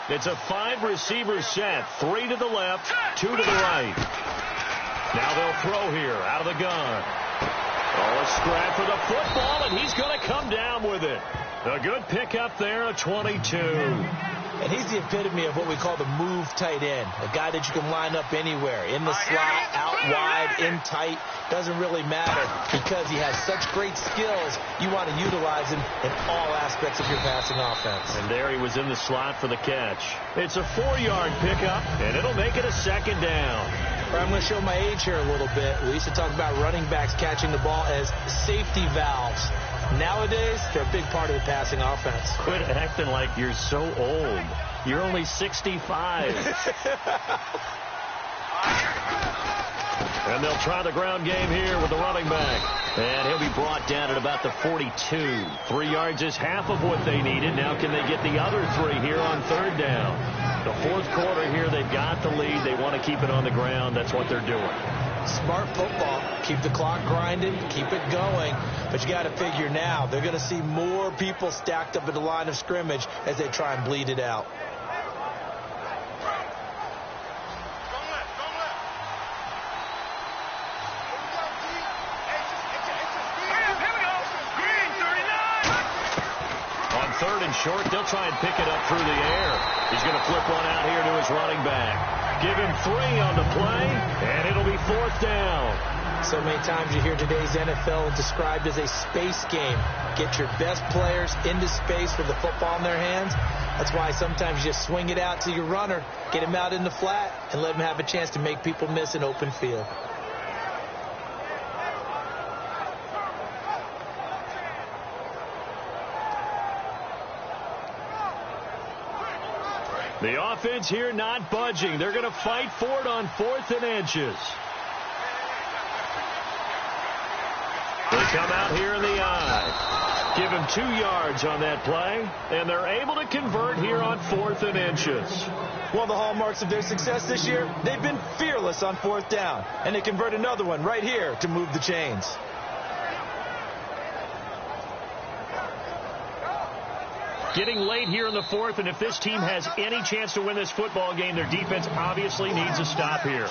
It's a 5-receiver set. 3 to the left, 2 to the right. Now they'll throw here out of the gun. Oh, a scrap for the football, and he's going to come down with it. A good pickup there, a 22.
And he's the epitome of what we call the move tight end. A guy that you can line up anywhere. In the slot, out wide, in tight. Doesn't really matter because he has such great skills. You want to utilize him in all aspects of your passing offense.
And there he was in the slot for the catch. It's a 4-yard pickup, and it'll make it a 2nd down.
I'm going to show my age here a little bit. We used to talk about running backs catching the ball as safety valves. Nowadays, they're a big part of the passing offense.
Quit acting like you're so old. You're only 65. And they'll try the ground game here with the running back. And he'll be brought down at about the 42. 3 yards is half of what they needed. Now can they get the other 3 here on 3rd down? The 4th quarter here, they've got the lead. They want to keep it on the ground. That's what they're doing.
Smart football. Keep the clock grinding. Keep it going. But you got to figure now, they're going to see more people stacked up at the line of scrimmage as they try and bleed it out.
short. They'll try and pick it up through the air. He's going to flip one out here to his running back. Give him 3 on the play, and it'll be 4th down.
So many times you hear today's NFL described as a space game. Get your best players into space with the football in their hands. That's why sometimes you just swing it out to your runner, get him out in the flat, and let him have a chance to make people miss an open field.
The offense here not budging. They're going to fight for it on 4th and inches. They come out here in the I. Give him 2 yards on that play, and they're able to convert here on 4th and inches.
One of the hallmarks of their success this year, they've been fearless on 4th down, and they convert another one right here to move the chains.
Getting late here in the 4th, and if this team has any chance to win this football game, their defense obviously needs a stop here.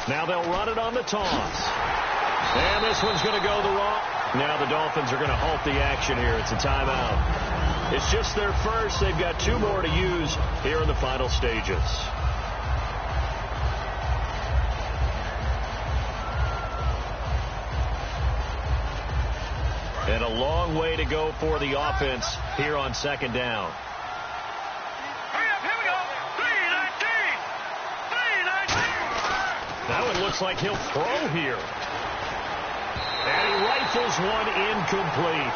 Now they'll run it on the toss. And this one's going to go the wrong. Now the Dolphins are going to halt the action here. It's a timeout. It's just their first. They've got 2 more to use here in the final stages. And a long way to go for the offense here on 2nd down. That one looks like he'll throw here. And he rifles one incomplete.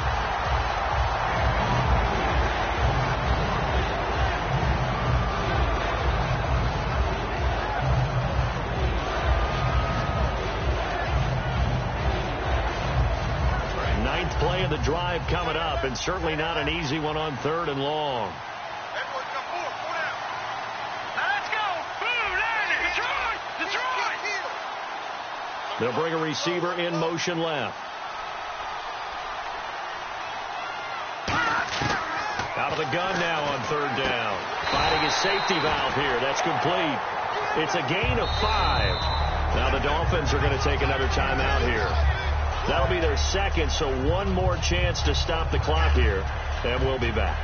Ninth play of the drive coming up, and certainly not an easy one on 3rd and long. They'll bring a receiver in motion left. Out of the gun now on 3rd down. Finding his safety valve here. That's complete. It's a gain of 5. Now the Dolphins are going to take another timeout here. That'll be their 2nd, so 1 more chance to stop the clock here, and we'll be back.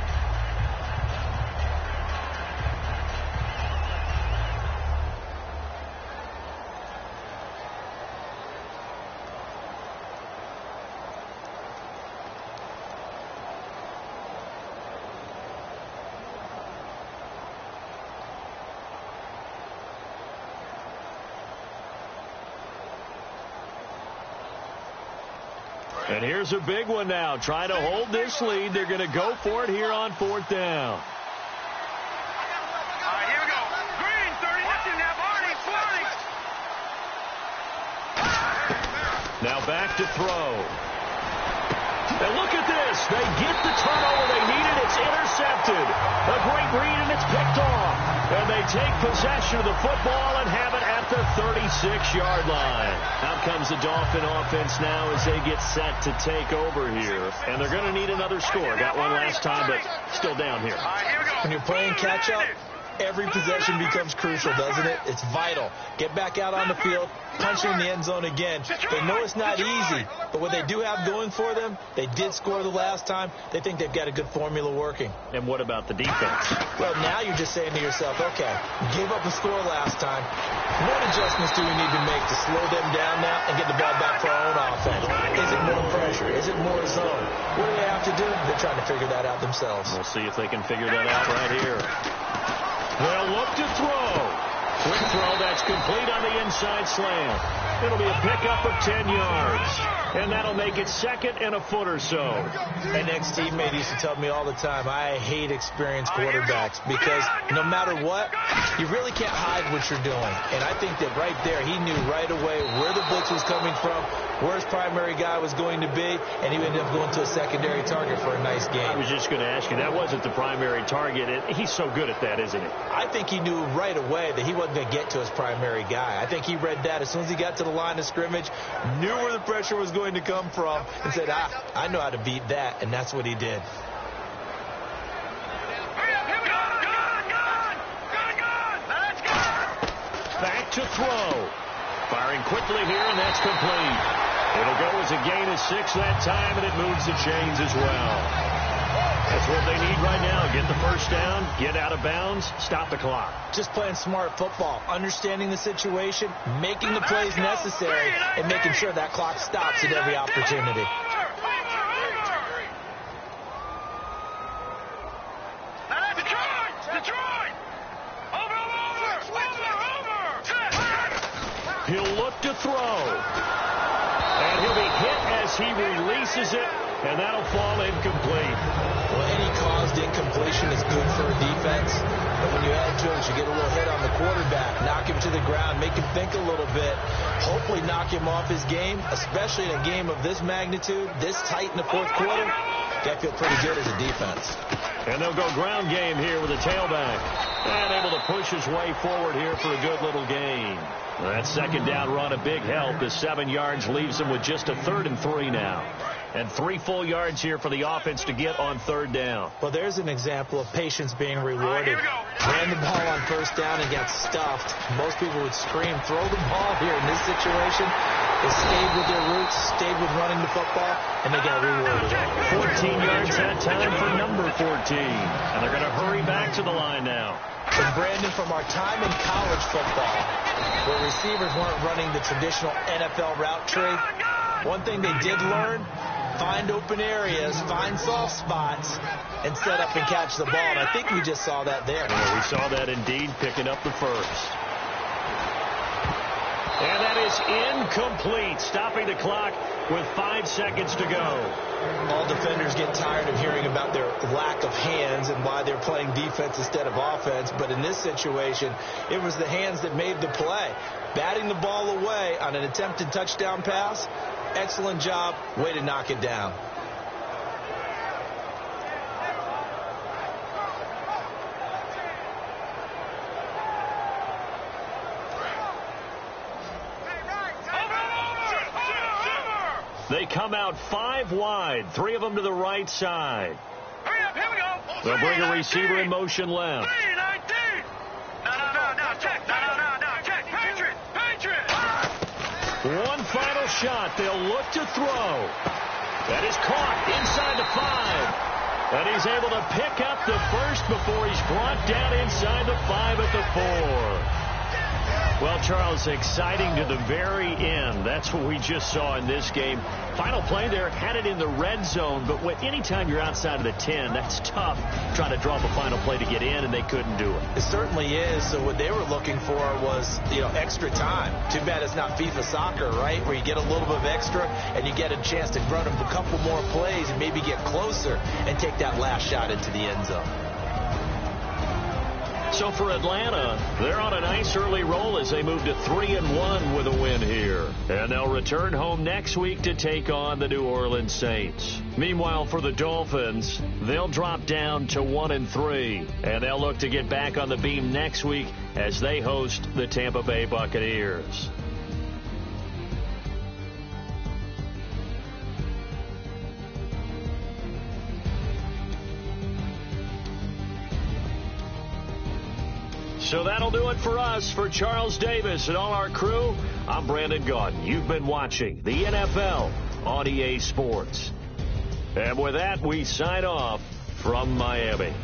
And here's a big one now. Trying to hold this lead. They're going to go for it here on 4th down.
All right, here we go. Green, 30. Now, Barney, 40.
Now back to throw. And look at this. They get the turnover they needed. It's intercepted. A great read, and it's picked off. And they take possession of the football and have it at the 36-yard line. Out comes the Dolphin offense now as they get set to take over here. And they're going to need another score. Got one last time, but still down here.
All right, here we go.
When you're playing catch-up, every possession becomes crucial, doesn't it? It's vital. Get back out on the field, punch in the end zone again. They know it's not easy, but what they do have going for them, they did score the last time. They think they've got a good formula working.
And what about the defense?
Well, now you're just saying to yourself, okay, gave up a score last time. What adjustments do we need to make to slow them down now and get the ball back for our own offense? Is it more pressure? Is it more zone? What do they have to do? They're trying to figure that out themselves.
We'll see if they can figure that out right here. They'll look to throw. Quick throw, that's complete on the inside slant. It'll be a pickup of 10 yards. And that'll make it 2nd and a foot or so.
An ex-teammate used to tell me all the time, I hate experienced quarterbacks because no matter what, you really can't hide what you're doing. And I think that right there, he knew right away where the blitz was coming from, where his primary guy was going to be, and he ended up going to a secondary target for a nice game.
I was just going to ask you, that wasn't the primary target. He's so good at that, isn't he?
I think he knew right away that he wasn't going to get to his primary guy. I think he read that as soon as he got to the line of scrimmage, knew where the pressure was going to come from, and said, I know how to beat that, and that's what he did.
Hurry up, here we go. Gun. Let's go.
back to throw. Firing quickly here, and that's complete. It'll go as a gain of 6 that time, and it moves the chains as well. That's what they need right now. Get the first down, get out of bounds, stop the clock.
Just playing smart football, understanding the situation, making the plays necessary, and making sure that clock stops at every opportunity.
He'll look to throw. And he'll be hit as he releases it, and that'll fall incomplete.
Well, any caused incompletion is good for a defense. But when you add to it, you get a little hit on the quarterback, knock him to the ground, make him think a little bit, hopefully knock him off his game, especially in a game of this magnitude, this tight in the fourth quarter. Got to feel pretty good as a defense.
And they'll go ground game here with a tailback. And able to push his way forward here for a good little gain. That second down run, a big help. The 7 yards leaves him with just a 3rd and 3 now. And 3 full yards here for the offense to get on 3rd down.
Well, there's an example of patience being rewarded. Ran the ball on 1st down and got stuffed. Most people would scream, throw the ball here. In this situation, they stayed with their roots, stayed with running the football, and they got rewarded.
14 yards that time for number 14. And they're going to hurry back to the line now.
And Brandon, from our time in college football, where receivers weren't running the traditional NFL route tree, one thing they did learn, find open areas, find soft spots, and set up and catch the ball. And I think we just saw that there.
Yeah, we saw that indeed, picking up the first. And that is incomplete, stopping the clock with 5 seconds to go.
All defenders get tired of hearing about their lack of hands and why they're playing defense instead of offense. But in this situation, it was the hands that made the play. Batting the ball away on an attempted touchdown pass, excellent job, way to knock it down.
They come out 5 wide, 3 of them to the right side.
Hurry up, here we go.
They'll bring a receiver in motion left.
319. No, check. No, check. Patriot.
One final shot. They'll look to throw. That is caught inside the 5. And he's able to pick up the first before he's brought down inside the 5 at the 4. Well, Charles, exciting to the very end. That's what we just saw in this game. Final play there, had it in the red zone, but anytime you're outside of the 10, that's tough trying to drop a final play to get in, and they couldn't do it.
It certainly is. So what they were looking for was, extra time. Too bad it's not FIFA soccer, right, where you get a little bit of extra and you get a chance to run a couple more plays and maybe get closer and take that last shot into the end zone.
So for Atlanta, they're on a nice early roll as they move to 3-1 with a win here. And they'll return home next week to take on the New Orleans Saints. Meanwhile, for the Dolphins, they'll drop down to 1-3. And they'll look to get back on the beam next week as they host the Tampa Bay Buccaneers. So that'll do it for us. For Charles Davis and all our crew, I'm Brandon Gaudin. You've been watching the NFL on EA Sports. And with that, we sign off from Miami.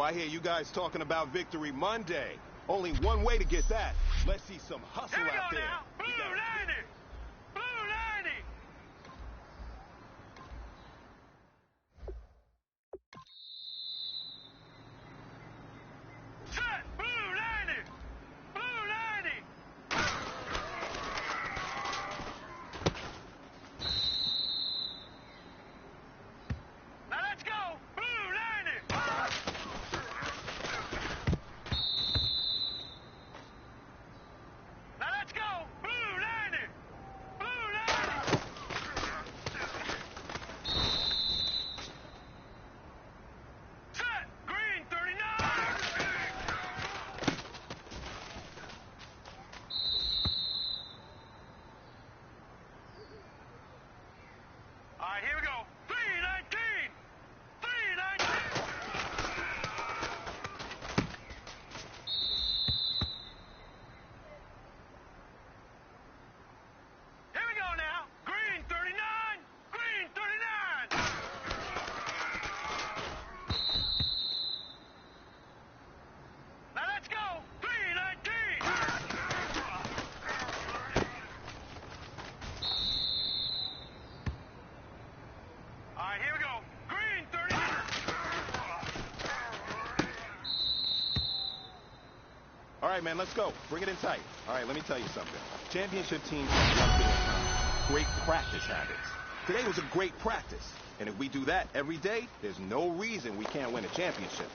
I hear you guys talking about Victory Monday. Only one way to get that. Let's see some hustle
Here we
out
go
there.
now. Blue 90. Blue 90. Set. Blue 90. Blue 90. Now let's go. Blue 90. Now let's go. Blue 90. Blue 90. Set. Green 39. All right, here we go. 319. 319. Here we go now. Green 39. Green 39. Now let's go. 319. All right, here we go. Green 39.
All right, man, let's go. Bring it in tight. All right, let me tell you something. Championship teams have one thing in common: great practice habits. Today was a great practice. And if we do that every day, there's no reason we can't win a championship.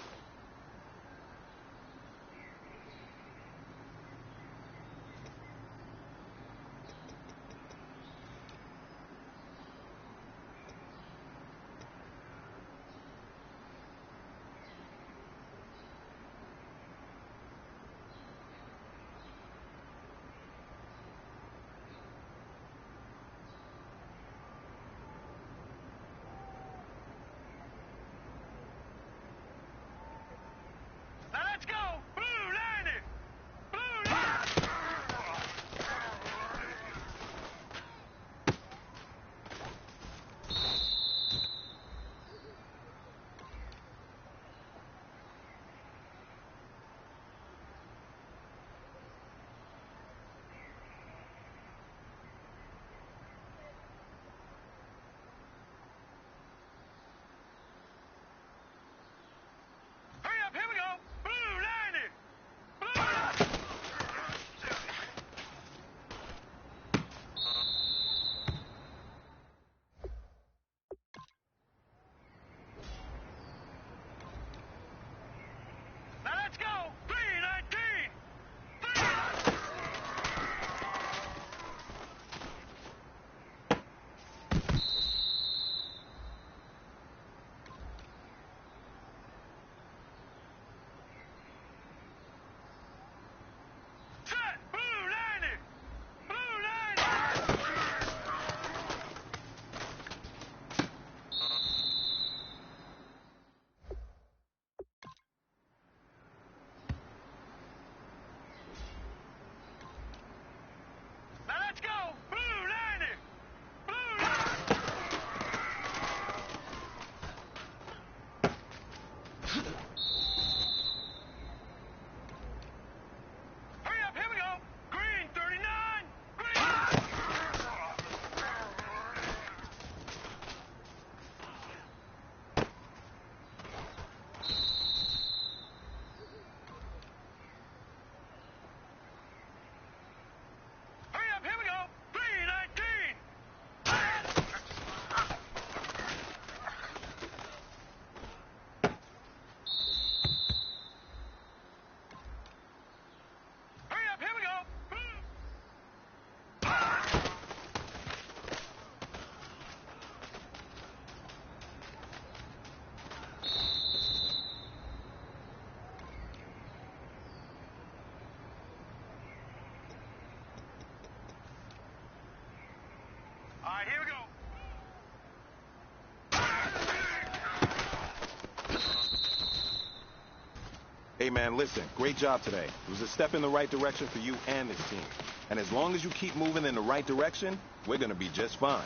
Now let's go. Blue 90. Blue 90. Hurry up, here we go. Blue 90. Blue 90. Now let's go. 319. 319. Set. Blue 90. Blue 90. Now let's go. Blue 90. Blue 90. Hurry up, here we go. Green 39. Green. Hurry up, here we go. 319. Hurry up, here we go. All right, here we go.
Hey, man, listen. Great job today. It was a step in the right direction for you and this team. And as long as you keep moving in the right direction, we're going to be just fine.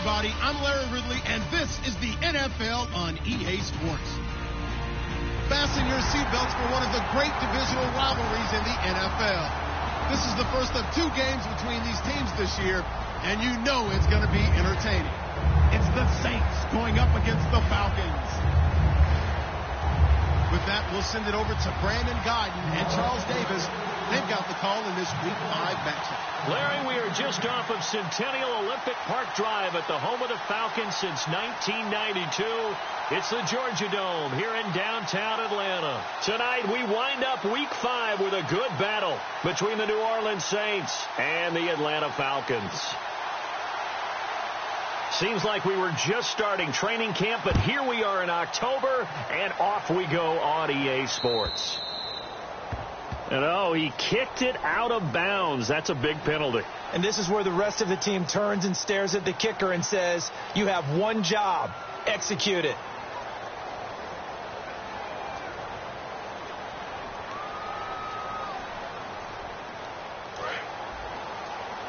everybody. I'm Larry Ridley, and this is the NFL on EA Sports. Fasten your seatbelts for one of the great divisional rivalries in the NFL. This is the first of 2 games between these teams this year, and you know it's going to be entertaining. It's the Saints going up against the Falcons. With that, we'll send it over to Brandon Guyton and Charles Davis. They've got the call in this Week 5 matchup.
Larry, we are just off of Centennial Olympic Park Drive at the home of the Falcons since 1992. It's the Georgia Dome here in downtown Atlanta. Tonight, we wind up Week 5 with a good battle between the New Orleans Saints and the Atlanta Falcons. Seems like we were just starting training camp, but here we are in October, and off we go on EA Sports. And oh, he kicked it out of bounds. That's a big penalty.
And this is where the rest of the team turns and stares at the kicker and says, you have one job, execute it.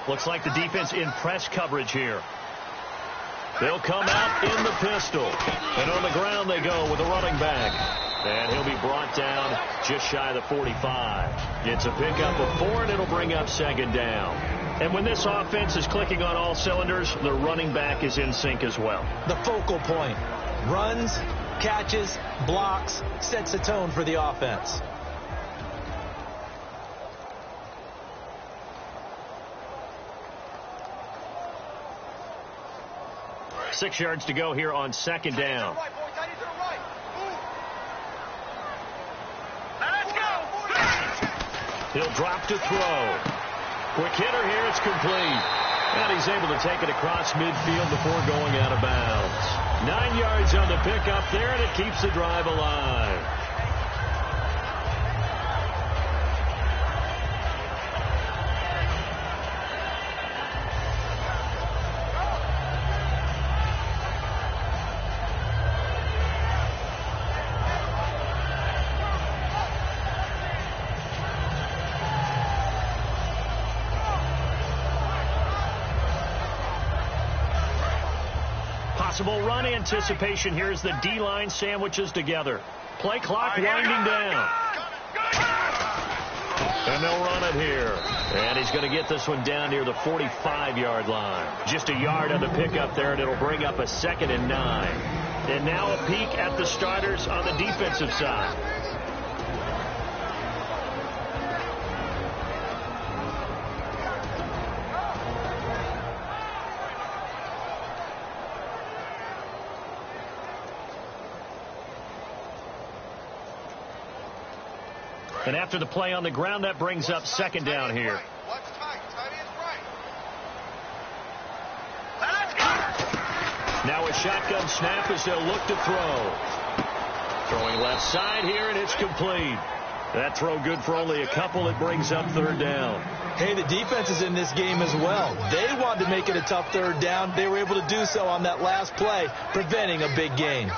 Looks like the defense in press coverage here. They'll come out in the pistol. And on the ground they go with a running back. And he'll be brought down just shy of the 45. It's a pickup of 4, and it'll bring up 2nd down. And when this offense is clicking on all cylinders, the running back is in sync as well.
The focal point. Runs, catches, blocks, sets the tone for the offense.
Six yards to go here on 2nd down. He'll drop to throw. Quick hitter here. It's complete. And he's able to take it across midfield before going out of bounds. 9 yards on the pickup there, and it keeps the drive alive. Possible run anticipation here as the D-line sandwiches together. Play clock winding down. And they'll run it here. And he's going to get this one down near the 45-yard line. Just a yard on the pickup there, and it'll bring up a 2nd and 9. And now a peek at the starters on the defensive side. And after the play on the ground, that brings up 2nd down here. Now a shotgun snap as they'll look to throw. Throwing left side here, and it's complete. That throw good for only a couple. It brings up 3rd down.
Hey, the defense is in this game as well. They wanted to make it a tough 3rd down. They were able to do so on that last play, preventing a big gain.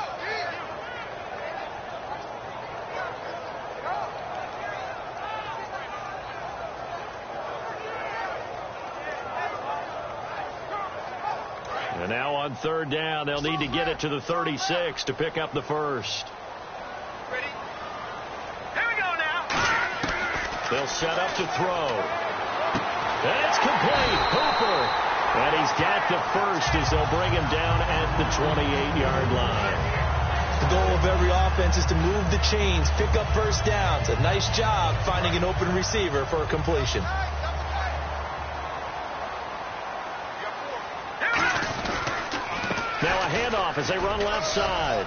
And now on 3rd down, they'll need to get it to the 36 to pick up the 1st.
Ready? Here we go now.
They'll set up to throw. And it's complete. Hooper. And he's got the 1st as they'll bring him down at the 28-yard line.
The goal of every offense is to move the chains, pick up 1st downs. A nice job finding an open receiver for a completion.
Now a handoff as they run left side.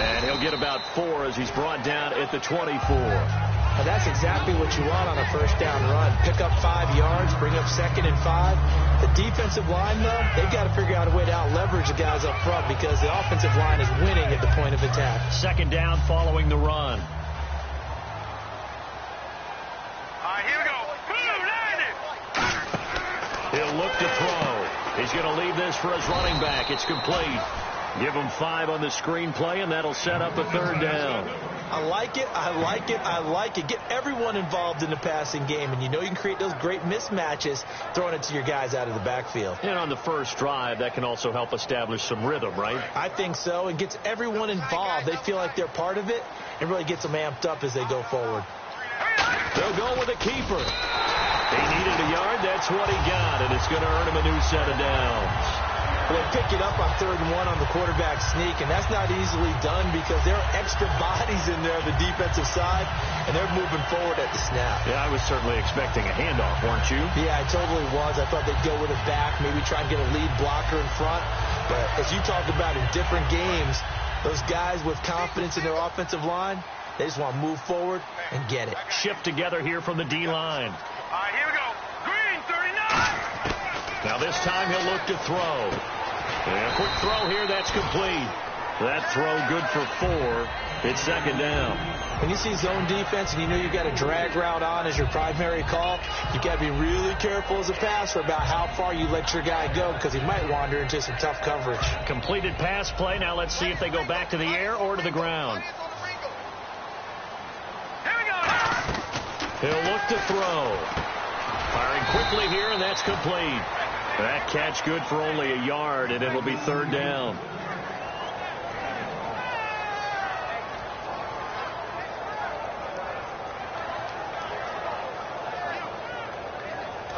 And he'll get about 4 as he's brought down at the 24.
Now that's exactly what you want on a 1st down run. Pick up 5 yards, bring up 2nd and 5. The defensive line, though, they've got to figure out a way to out-leverage the guys up front because the offensive line is winning at the point of attack.
2nd down following the run.
All right, here we go. Boom, landed.
He'll look to throw. He's going to leave this for his running back. It's complete. Give them 5 on the screenplay, and that'll set up a 3rd down.
I like it. I like it. I like it. Get everyone involved in the passing game, and you know you can create those great mismatches throwing it to your guys out of the backfield.
And on the first drive, that can also help establish some rhythm, right?
I think so. It gets everyone involved. They feel like they're part of it, and really gets them amped up as they go forward.
They'll go with a keeper. He needed a yard. That's what he got, and it's going to earn him a new set of downs.
Well, they pick it up on 3rd and 1 on the quarterback sneak, and that's not easily done because there are extra bodies in there on the defensive side, and they're moving forward at the snap.
Yeah, I was certainly expecting a handoff, weren't you?
Yeah, I totally was. I thought they'd go with it back, maybe try and get a lead blocker in front. But as you talked about in different games, those guys with confidence in their offensive line, they just want to move forward and get it.
Shift together here from the D-line.
All right, here we go. Green, 39.
Now this time he'll look to throw. And a quick throw here, that's complete. That throw good for 4. It's 2nd down.
When you see zone defense and you know you've got a drag route on as your primary call, you've got to be really careful as a passer about how far you let your guy go because he might wander into some tough coverage.
Completed pass play. Now let's see if they go back to the air or to the ground.
Here we go.
He'll look to throw. Firing quickly here, and that's complete. That catch good for only a yard, and it'll be 3rd down.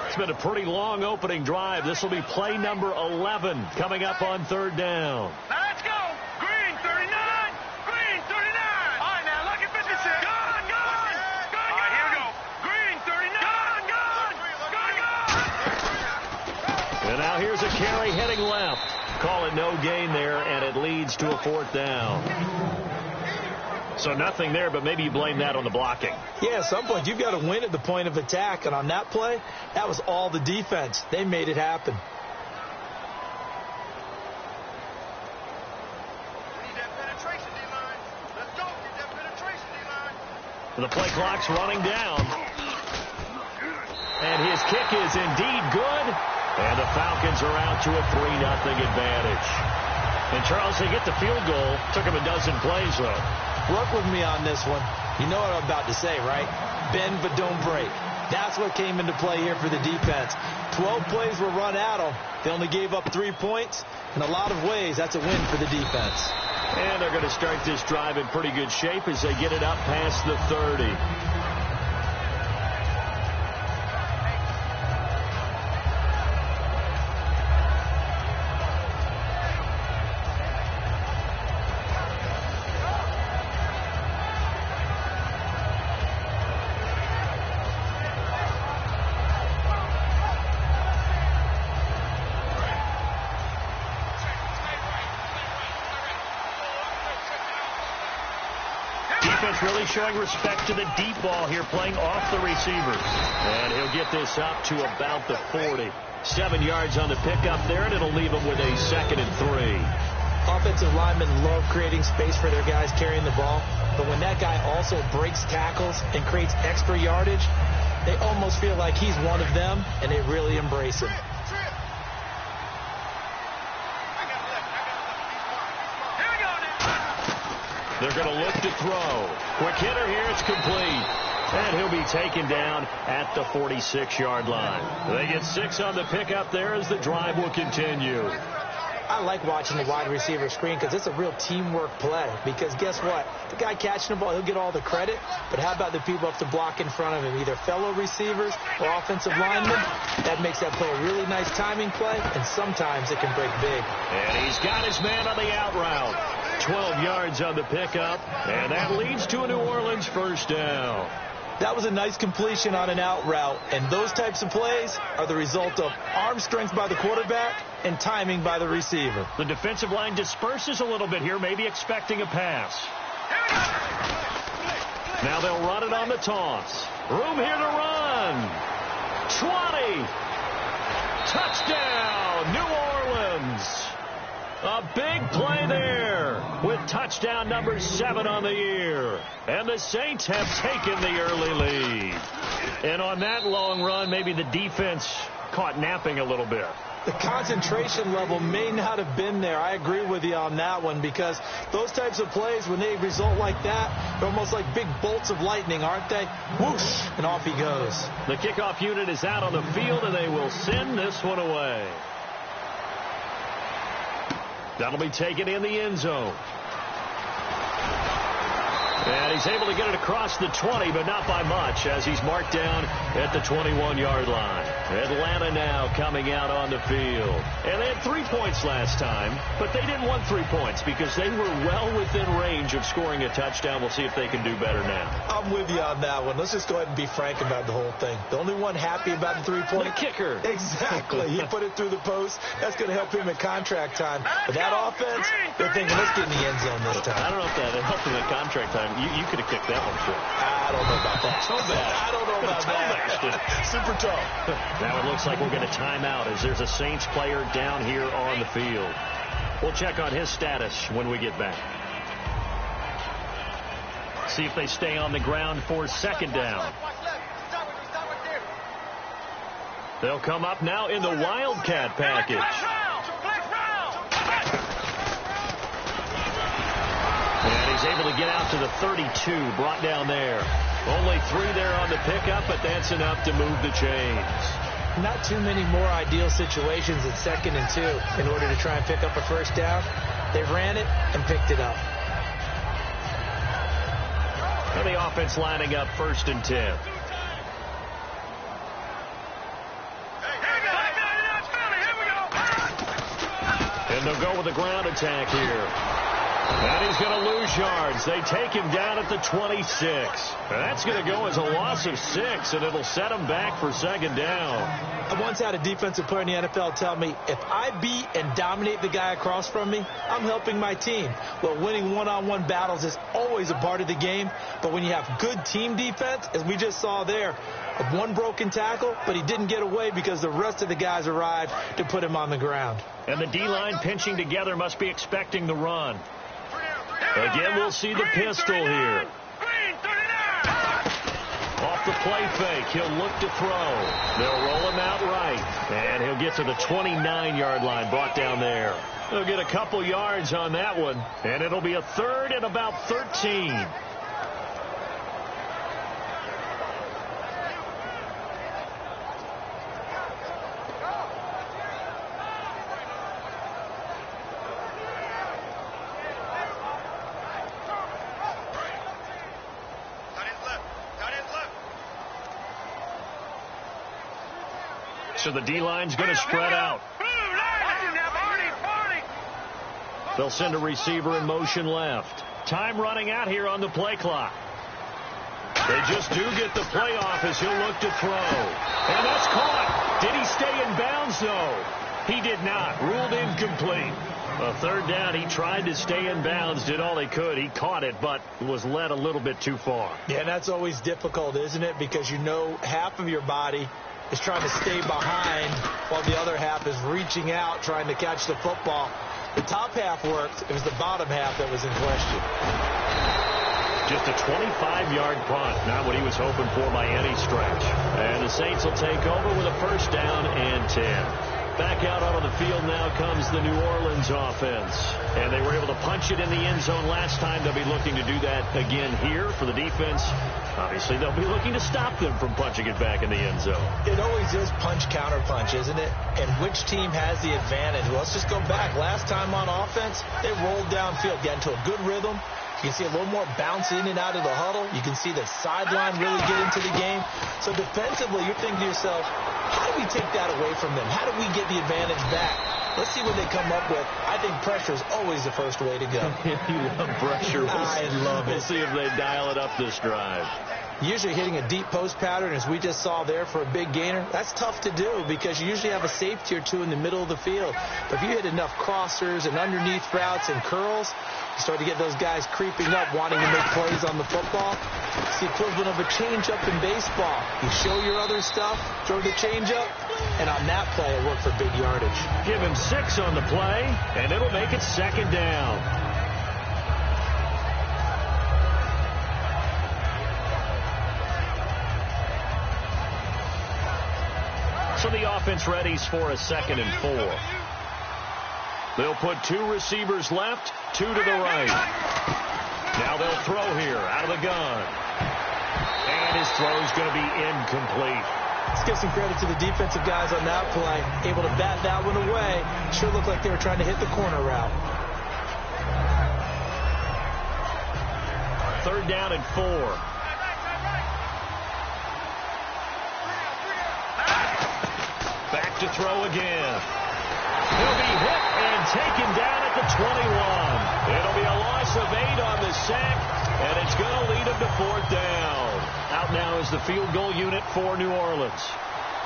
It's been a pretty long opening drive. This will be play number 11 coming up on 3rd down.
Now let's go. Green, 39. Green, 39. All right, now look at 56. Gone. All right, here we go. Green, 39. Gone.
And now here's a carry heading left. Call it no gain there, and it leads to a 4th down. So nothing there, but maybe you blame that on the blocking.
Yeah, at some point you've got to win at the point of attack, and on that play, that was all the defense. They made it happen.
Need that penetration, D-line. Let's go. Get that penetration, D-line.
The play clock's running down. And his kick is indeed good. And the Falcons are out to a 3-0 advantage. And Charles, they get the field goal. Took him a dozen plays, though.
Work with me on this one. You know what I'm about to say, right? Bend but don't break. That's what came into play here for the defense. 12 plays were run at them. They only gave up 3 points. In a lot of ways, that's a win for the defense.
And they're going to start this drive in pretty good shape as they get it up past the 30. Really showing respect to the deep ball here, playing off the receivers. And he'll get this up to about the 40. 7 yards on the pickup there, and it'll leave him with a 2nd and 3.
Offensive linemen love creating space for their guys carrying the ball, but when that guy also breaks tackles and creates extra yardage, they almost feel like he's one of them, and they really embrace him.
They're going to look to throw. Quick hitter here. It's complete. And he'll be taken down at the 46-yard line. They get 6 on the pickup there as the drive will continue.
I like watching the wide receiver screen because it's a real teamwork play. Because guess what? The guy catching the ball, he'll get all the credit. But how about the people have to block in front of him, either fellow receivers or offensive linemen? That makes that play a really nice timing play, and sometimes it can break big.
And he's got his man on the out route. 12 yards on the pickup, and that leads to a New Orleans 1st down.
That was a nice completion on an out route, and those types of plays are the result of arm strength by the quarterback and timing by the receiver.
The defensive line disperses a little bit here, maybe expecting a pass. Now they'll run it on the toss. Room here to run. 20. Touchdown, New Orleans. A big play there with touchdown number 7 on the year. And the Saints have taken the early lead. And on that long run, maybe the defense caught napping a little bit.
the concentration level may not have been there. I agree with you on that one, because those types of plays, when they result like that, they're almost like big bolts of lightning, aren't they? Whoosh, and off he goes.
The kickoff unit is out on the field, and they will send this one away. That'll be taken in the end zone. And he's able to get it across the 20, but not by much, as he's marked down at the 21-yard line. Atlanta now coming out on the field. And they had 3 points last time, but they didn't want 3 points because they were well within range of scoring a touchdown. We'll see if they can do better now.
I'm with you on that one. Let's just go ahead and be frank about the whole thing. The only one happy about the 3-point?
The kicker.
Exactly. He put it through the post. That's going to help him at contract time. But that offense, they're thinking, let's get in the end zone this time.
I don't know if that helped him at contract time. You could have kicked that one short.
I don't know about that.
So bad.
I don't know about that. Super tough.
Now it looks like we're going to time out as there's a Saints player down here on the field. We'll check on his status when we get back. See if they stay on the ground for second down. They'll come up now in the Wildcat package. And he's able to get out to the 32, brought down there. Only 3 there on the pickup, but that's enough to move the chains.
Not too many more ideal situations at 2nd and 2 in order to try and pick up a first down. They ran it and picked it up.
And the offense lining up 1st and 10. And they'll go with the ground attack here. And he's going to lose yards. They take him down at the 26. That's going to go as a loss of 6, and it'll set him back for second down.
I once had a defensive player in the NFL tell me, if I beat and dominate the guy across from me, I'm helping my team. Well, winning one-on-one battles is always a part of the game, but when you have good team defense, as we just saw there, one broken tackle, but he didn't get away because the rest of the guys arrived to put him on the ground.
And the D-line pinching together must be expecting the run. Again, we'll see the pistol here. Off the play fake, he'll look to throw. They'll roll him out right, and he'll get to the 29-yard line, brought down there. They'll get a couple yards on that one, and it'll be a 3rd and about 13. So the D-line's going to spread out. They'll send a receiver in motion left. Time running out here on the play clock. They just do get the play off as he'll look to throw. And that's caught. Did he stay in bounds, though? He did not. Ruled incomplete. A 3rd down, he tried to stay in bounds, did all he could. He caught it, but was led a little bit too far.
Yeah, that's always difficult, isn't it? Because you know half of your body is trying to stay behind while the other half is reaching out, trying to catch the football. The top half worked. It was the bottom half that was in question.
Just a 25-yard punt, not what he was hoping for by any stretch. And the Saints will take over with a 1st down and 10. Back out onto the field now comes the New Orleans offense. And they were able to punch it in the end zone last time. They'll be looking to do that again here for the defense. Obviously, they'll be looking to stop them from punching it back in the end zone.
It always is punch-counter-punch, isn't it? And which team has the advantage? Well, let's just go back. Last time on offense, they rolled downfield, got into a good rhythm. You can see a little more bounce in and out of the huddle. You can see the sideline really get into the game. So defensively, you're thinking to yourself, how do we take that away from them? How do we get the advantage back? Let's see what they come up with. I think pressure is always the first way to go.
You love pressure.
I love it.
We'll see if they dial it up this drive.
Usually hitting a deep post pattern, as we just saw there for a big gainer, that's tough to do because you usually have a safety or two in the middle of the field. But if you hit enough crossers and underneath routes and curls, you start to get those guys creeping up, wanting to make plays on the football. It's the equivalent of a changeup in baseball. You show your other stuff, throw the changeup, and on that play, it worked for big yardage.
Give him 6 on the play, and it'll make it 2nd down. So the offense readies for a 2nd and 4. They'll put 2 receivers left, 2 to the right. Now they'll throw here out of the gun. And his throw's going to be incomplete.
Let's give some credit to the defensive guys on that play. Able to bat that one away. Sure looked like they were trying to hit the corner route.
3rd down and 4. Back to throw again. He'll be hit and taken down at the 21. It'll be a loss of 8 on the sack, and it's going to lead him to 4th down. Out now is the field goal unit for New Orleans.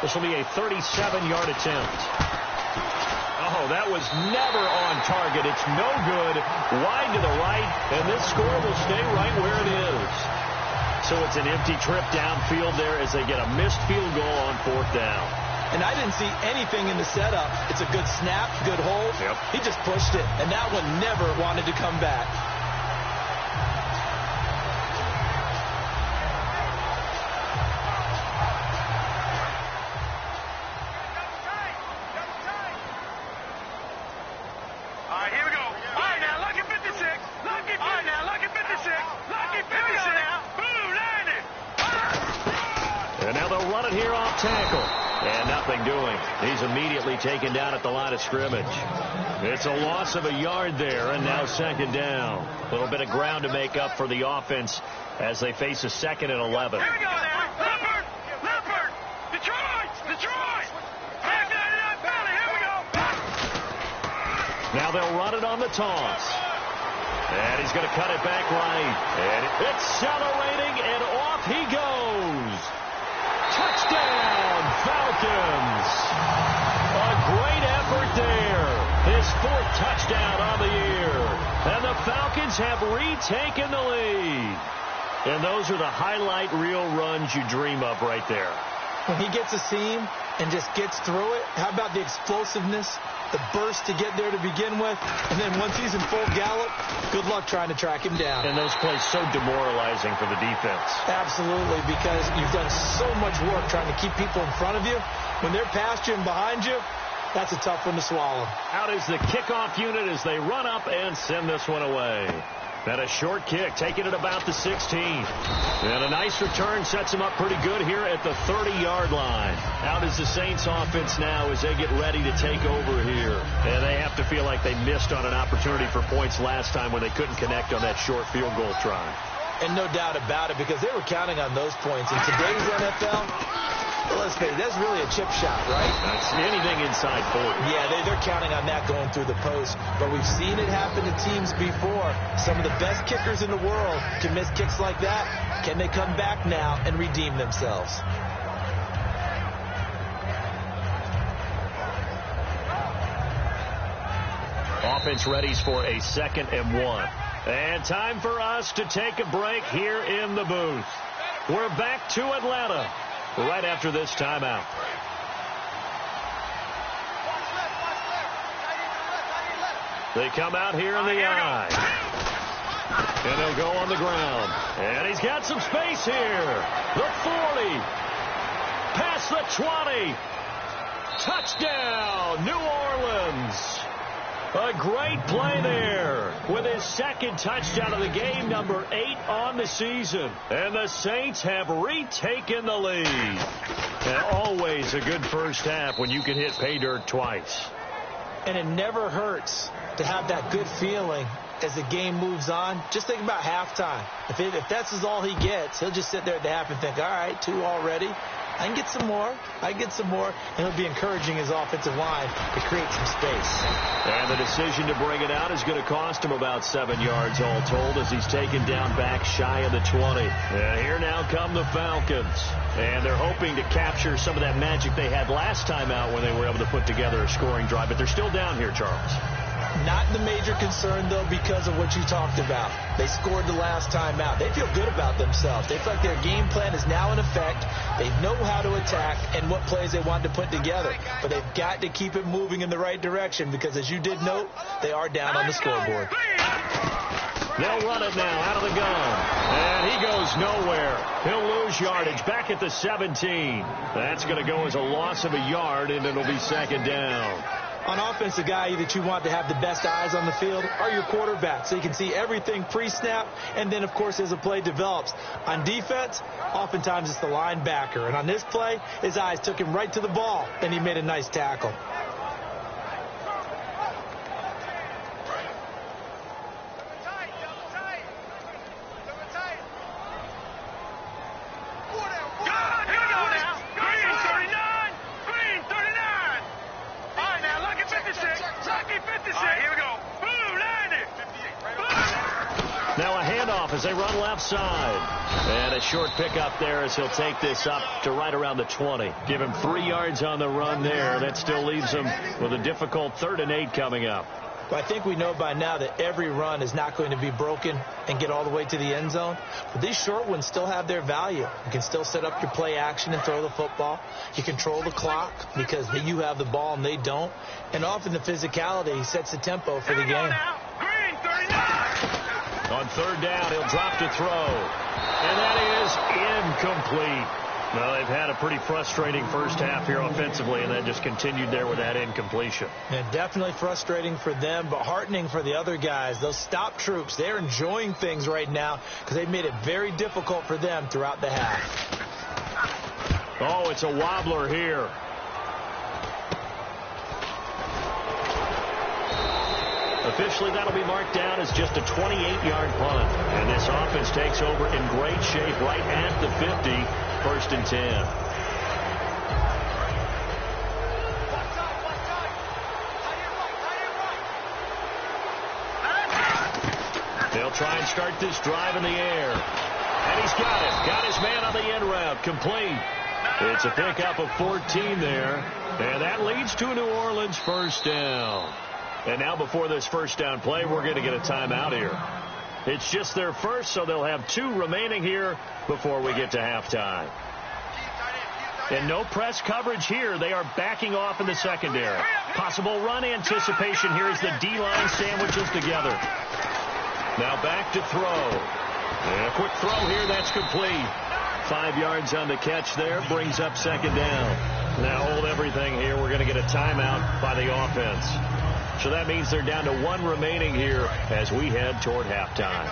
This will be a 37-yard attempt. Oh, that was never on target. It's no good. Wide to the right, and this score will stay right where it is. So it's an empty trip downfield there as they get a missed field goal on 4th down.
And I didn't see anything in the setup. It's a good snap, good hold.
Yep.
He just pushed it, and that one never wanted to come back.
Tackle. And nothing doing. He's immediately taken down at the line of scrimmage. It's a loss of a yard there, and now 2nd down. A little bit of ground to make up for the offense as they face a 2nd and 11.
Here we go now. Leopard. Detroit. Back down to that belly. Here we go.
Now they'll run it on the toss. And he's going to cut it back right. And it's accelerating, and off he goes. Touchdown, Falcons. A great effort there. His 4th touchdown on the year. And the Falcons have retaken the lead. And those are the highlight reel runs you dream of right there.
When he gets a seam and just gets through it, how about the explosiveness, the burst to get there to begin with, and then once he's in full gallop, good luck trying to track him down.
And those plays so demoralizing for the defense.
Absolutely, because you've done so much work trying to keep people in front of you. When they're past you and behind you, that's a tough one to swallow.
Out is the kickoff unit as they run up and send this one away. And a short kick, taking it about the 16. And a nice return sets him up pretty good here at the 30-yard line. Out is the Saints offense now as they get ready to take over here. And they have to feel like they missed on an opportunity for points last time when they couldn't connect on that short field goal try.
And no doubt about it, because they were counting on those points. In today's NFL, well, let's face it, that's really a chip shot, right?
That's anything inside 40.
Yeah, they're counting on that going through the post. But we've seen it happen to teams before. Some of the best kickers in the world can miss kicks like that. Can they come back now and redeem themselves?
Offense readies for a 2nd and 1. And time for us to take a break here in the booth. We're back to Atlanta right after this timeout. They come out here in the eye. And they'll go on the ground. And he's got some space here. The 40. Past the 20. Touchdown, New Orleans. A great play there with his 2nd touchdown of the game, number 8 on the season. And the Saints have retaken the lead. And always a good first half when you can hit pay dirt twice.
And it never hurts to have that good feeling as the game moves on. Just think about halftime. If that's all he gets, he'll just sit there at the half and think, all right, 2 already. I can get some more. And he'll be encouraging his offensive line to create some space.
And the decision to bring it out is going to cost him about 7 yards all told as he's taken down back shy of the 20. And here now come the Falcons. And they're hoping to capture some of that magic they had last time out when they were able to put together a scoring drive. But they're still down here, Charles.
Not the major concern, though, because of what you talked about. They scored the last time out. They feel good about themselves. They feel like their game plan is now in effect. They know how to attack and what plays they want to put together. But they've got to keep it moving in the right direction because, as you did note, they are down on the scoreboard.
They'll run it now out of the gun. And he goes nowhere. He'll lose yardage back at the 17. That's going to go as a loss of a yard, and it'll be second down.
On offense, the guy that you want to have the best eyes on the field are your quarterbacks, so you can see everything pre-snap, and then, of course, as the play develops. On defense, oftentimes it's the linebacker. And on this play, his eyes took him right to the ball, and he made a nice tackle.
Now a handoff as they run left side. And a short pickup there as he'll take this up to right around the 20. Give him 3 yards on the run there. That still leaves him with a difficult 3rd and 8 coming up.
But I think we know by now that every run is not going to be broken and get all the way to the end zone. But these short ones still have their value. You can still set up your play action and throw the football. You control the clock because you have the ball and they don't. And often the physicality sets the tempo for the game.
On 3rd down, he'll drop to throw. And that is incomplete. Well, they've had a pretty frustrating first half here offensively, and then just continued there with that incompletion.
And definitely frustrating for them, but heartening for the other guys. Those stop troops, they're enjoying things right now because they've made it very difficult for them throughout the half.
Oh, it's a wobbler here. Officially, that'll be marked down as just a 28-yard punt. And this offense takes over in great shape right at the 50, 1st and 10. They'll try and start this drive in the air. And he's got it. Got his man on the end route. Complete. It's a pickup of 14 there. And that leads to a New Orleans 1st down. And now before this 1st down play, we're going to get a timeout here. It's just their first, so they'll have 2 remaining here before we get to halftime. And no press coverage here. They are backing off in the secondary. Possible run anticipation here as the D-line sandwiches together. Now back to throw. And a quick throw here. That's complete. 5 yards on the catch there. Brings up 2nd down. Now hold everything here. We're going to get a timeout by the offense. So that means they're down to 1 remaining here as we head toward halftime.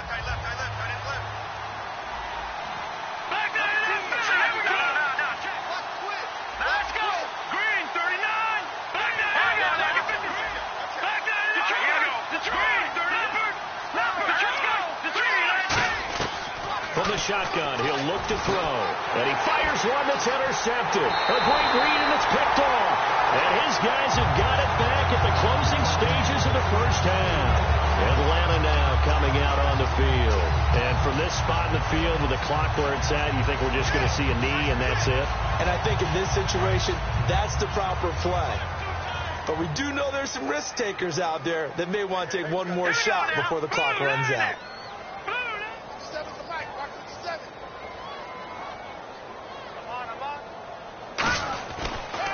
From the shotgun, he'll look to throw. And he fires one that's intercepted. A great read, and it's picked off. And his guys have got it back at the closing stages of the first half. Atlanta now coming out on the field. And from this spot in the field with the clock where it's at, you think we're just going to see a knee and that's it?
And I think in this situation, that's the proper play. But we do know there's some risk takers out there that may want to take one more shot before the clock runs out.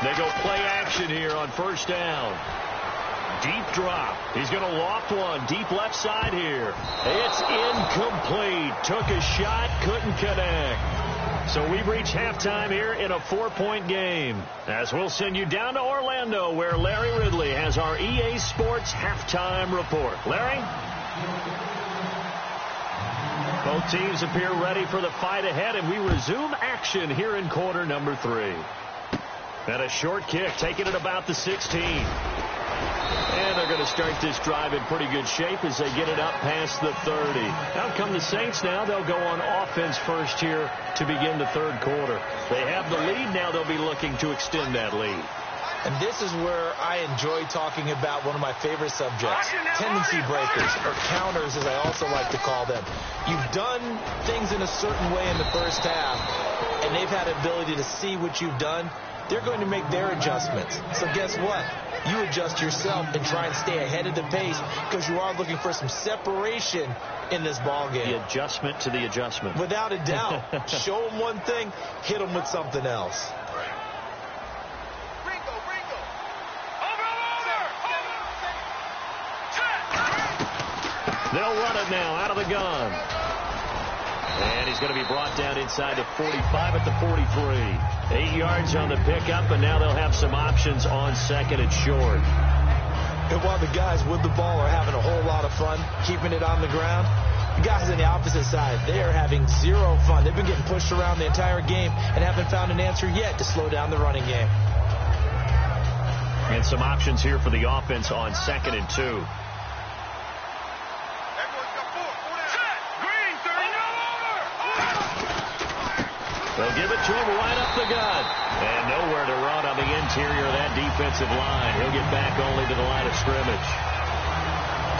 They go play action here on 1st down. Deep drop. He's going to loft one. Deep left side here. It's incomplete. Took a shot. Couldn't connect. So we've reached halftime here in a 4-point game. As we'll send you down to Orlando where Larry Ridley has our EA Sports halftime report. Larry? Both teams appear ready for the fight ahead, and we resume action here in quarter number 3. And a short kick, taking it about the 16. And they're going to start this drive in pretty good shape as they get it up past the 30. Out come the Saints now. They'll go on offense first here to begin the 3rd quarter. They have the lead. Now they'll be looking to extend that lead.
And this is where I enjoy talking about one of my favorite subjects, tendency breakers, or counters as I also like to call them. You've done things in a certain way in the first half, and they've had the ability to see what you've done. They're going to make their adjustments. So guess what? You adjust yourself and try and stay ahead of the pace because you are looking for some separation in this ball game.
The adjustment to the adjustment.
Without a doubt. Show them one thing, hit them with something else.
They'll run it now out of the gun. And he's going to be brought down inside the 45 at the 43. 8 yards on the pickup, and now they'll have some options on second and short.
And while the guys with the ball are having a whole lot of fun keeping it on the ground, the guys on the opposite side, they are having zero fun. They've been getting pushed around the entire game and haven't found an answer yet to slow down the running game.
And some options here for the offense on second and 2. They'll give it to him right up the gut. And nowhere to run on the interior of that defensive line. He'll get back only to the line of scrimmage.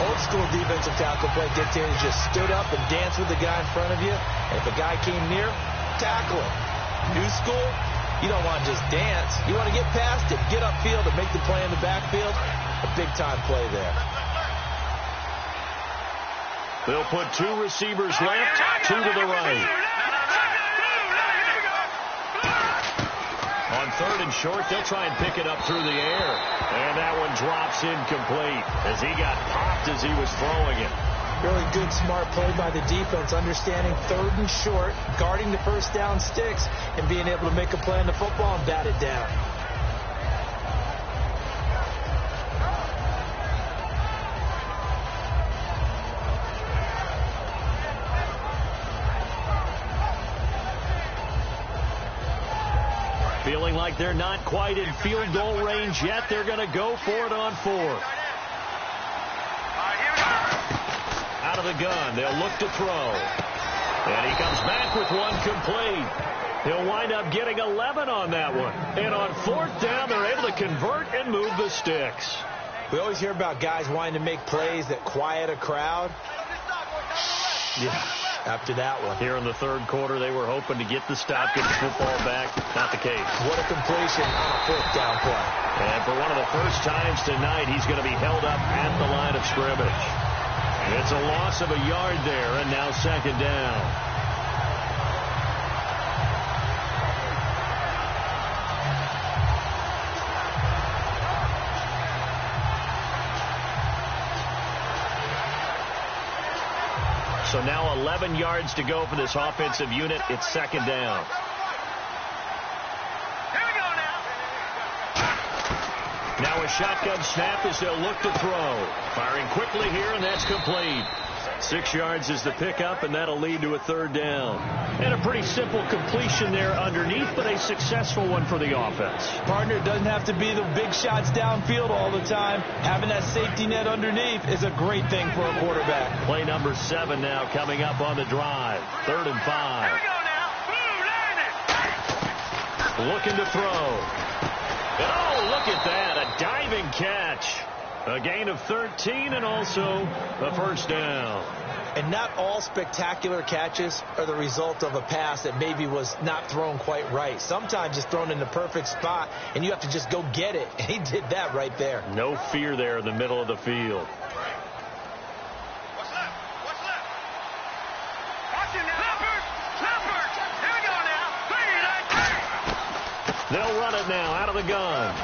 Old school defensive tackle play dictators just stood up and danced with the guy in front of you. And if a guy came near, tackle him. New school, you don't want to just dance. You want to get past it, get upfield, and make the play in the backfield. A big-time play there.
They'll put 2 receivers left, 2 to the right. On third and short, they'll try and pick it up through the air. And that one drops incomplete as he got popped as he was throwing it.
Really good, smart play by the defense, understanding third and short, guarding the first down sticks, and being able to make a play on the football and bat it down.
Feeling like they're not quite in field goal range yet. They're going to go for it on 4. Out of the gun. They'll look to throw. And he comes back with one complete. He'll wind up getting 11 on that one. And on 4th down, they're able to convert and move the sticks.
We always hear about guys wanting to make plays that quiet a crowd. Yeah. After that one.
Here in the third quarter, they were hoping to get the stop, get the football back. Not the case.
What a completion on a 4th down play.
And for one of the first times tonight, he's going to be held up at the line of scrimmage. It's a loss of a yard there, and now 2nd down. So now 11 yards to go for this offensive unit. It's 2nd down.
Here we go now.
Now a shotgun snap as they'll look to throw. Firing quickly here, and that's complete. 6 yards is the pickup, and that'll lead to a 3rd down. And a pretty simple completion there underneath, but a successful one for the offense.
Partner, doesn't have to be the big shots downfield all the time. Having that safety net underneath is a great thing for a quarterback.
Play number 7 now coming up on the drive. 3rd and 5.
Here we go now. Boom,
Looking to throw. Oh, look at that. A diving catch. A gain of 13 and also a 1st down.
And not all spectacular catches are the result of a pass that maybe was not thrown quite right. Sometimes it's thrown in the perfect spot, and you have to just go get it. And he did that right there.
No fear there in the middle of the field.
What's left? What's left? Watch it now. Leopard. Here we go now.
They'll run it now out of the gun.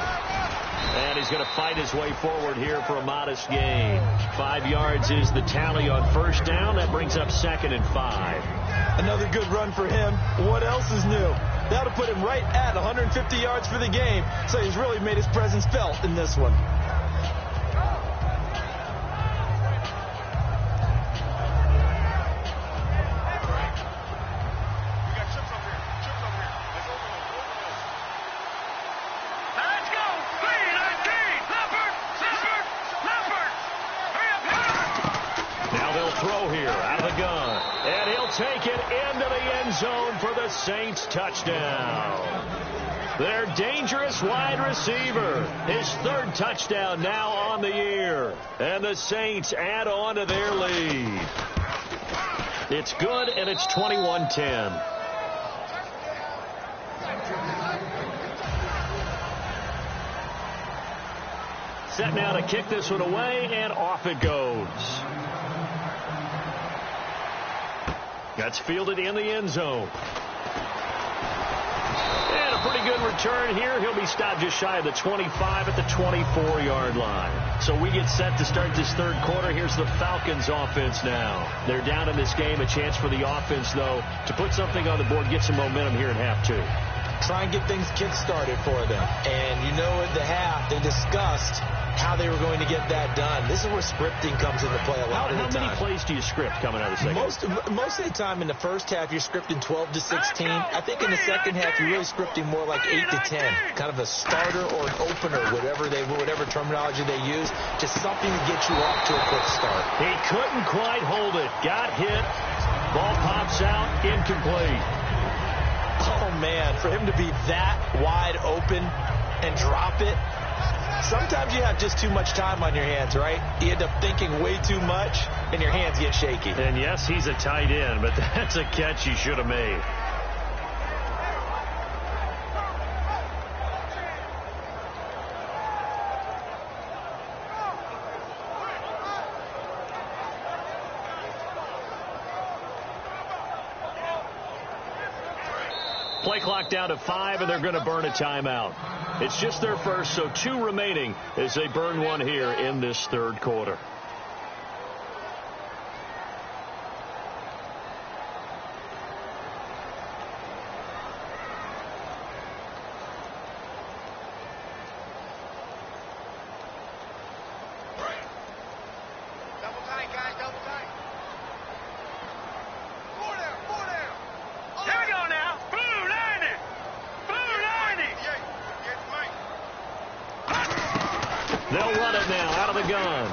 And he's going to fight his way forward here for a modest gain. 5 yards is the tally on 1st down. That brings up 2nd and 5.
Another good run for him. What else is new? That'll put him right at 150 yards for the game. So he's really made his presence felt in this one.
Take it into the end zone for the Saints touchdown. Their dangerous wide receiver. His 3rd touchdown now on the year. And the Saints add on to their lead. It's good, and it's 21-10. Set now to kick this one away, and off it goes. That's fielded in the end zone. And a pretty good return here. He'll be stopped just shy of the 25 at the 24-yard line. So we get set to start this third quarter. Here's the Falcons offense now. They're down in this game. A chance for the offense, though, to put something on the board, get some momentum here in half two.
Try and get things kick-started for them. And you know at the half, they discussed how they were going to get that done. This is where scripting comes into play a lot of the time.
How many plays do you script coming out of the second?
Most of the time in the first half, you're scripting 12 to 16. I think in the second half, you're really scripting more like 8 to 10. Kind of a starter or an opener, whatever terminology they use. Just something to get you off to a quick start.
He couldn't quite hold it. Got hit. Ball pops out. Incomplete.
Oh, man, for him to be that wide open and drop it. Sometimes you have just too much time on your hands, right? You end up thinking way too much, and your hands get shaky.
And, yes, he's a tight end, but that's a catch he should have made. Play clock down to 5, and they're going to burn a timeout. It's just their first, so 2 remaining as they burn one here in this third quarter. They'll run it now out of the gun.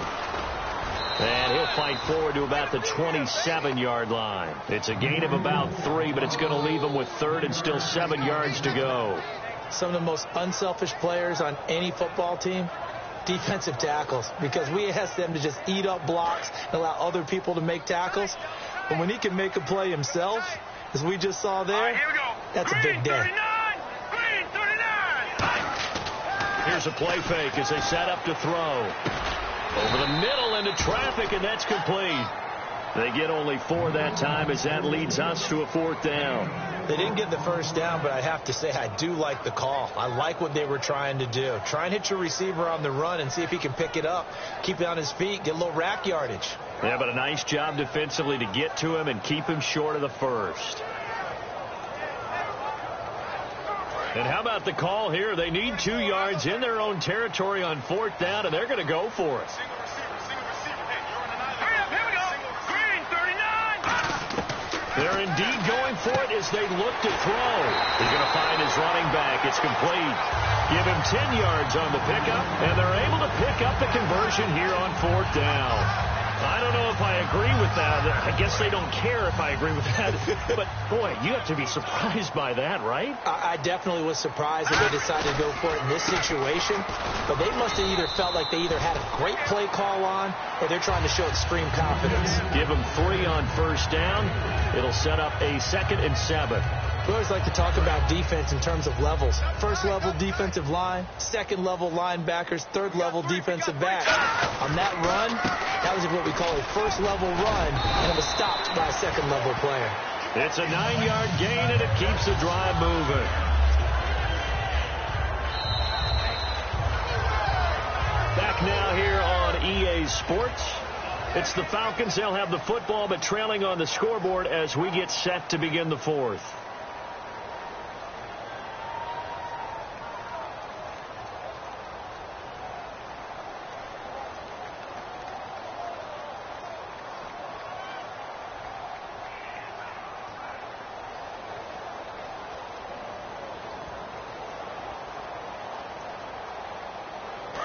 And he'll fight forward to about the 27-yard line. It's a gain of about 3, but it's going to leave him with third and still 7 yards to go.
Some of the most unselfish players on any football team, defensive tackles, because we ask them to just eat up blocks and allow other people to make tackles. But when he can make a play himself, as we just saw there, that's a big day.
Here's a play fake as they set up to throw. Over the middle into traffic, and that's complete. They get only 4 that time as that leads us to a 4th down.
They didn't get the first down, but I have to say I do like the call. I like what they were trying to do. Try and hit your receiver on the run and see if he can pick it up, keep it on his feet, get a little rack yardage.
Yeah, but a nice job defensively to get to him and keep him short of the first. And how about the call here? They need 2 yards in their own territory on 4th down, and they're going to go for it. They're indeed going for it as they look to throw. He's going to find his running back. It's complete. Give him 10 yards on the pickup, and they're able to pick up the conversion here on 4th down. I don't know if I agree with that. I guess they don't care if I agree with that. But, boy, you have to be surprised by that, right?
I definitely was surprised that they decided to go for it in this situation. But they must have either felt like they either had a great play call on or they're trying to show extreme confidence.
Give them 3 on 1st down. It'll set up a 2nd and 7.
We always like to talk about defense in terms of levels. 1st level defensive line, 2nd level linebackers, 3rd level defensive back. On that run, that was what we call a 1st level run, and it was stopped by a 2nd level player.
It's a 9-yard gain, and it keeps the drive moving. Back now here on EA Sports. It's the Falcons. They'll have the football, but trailing on the scoreboard as we get set to begin the 4th.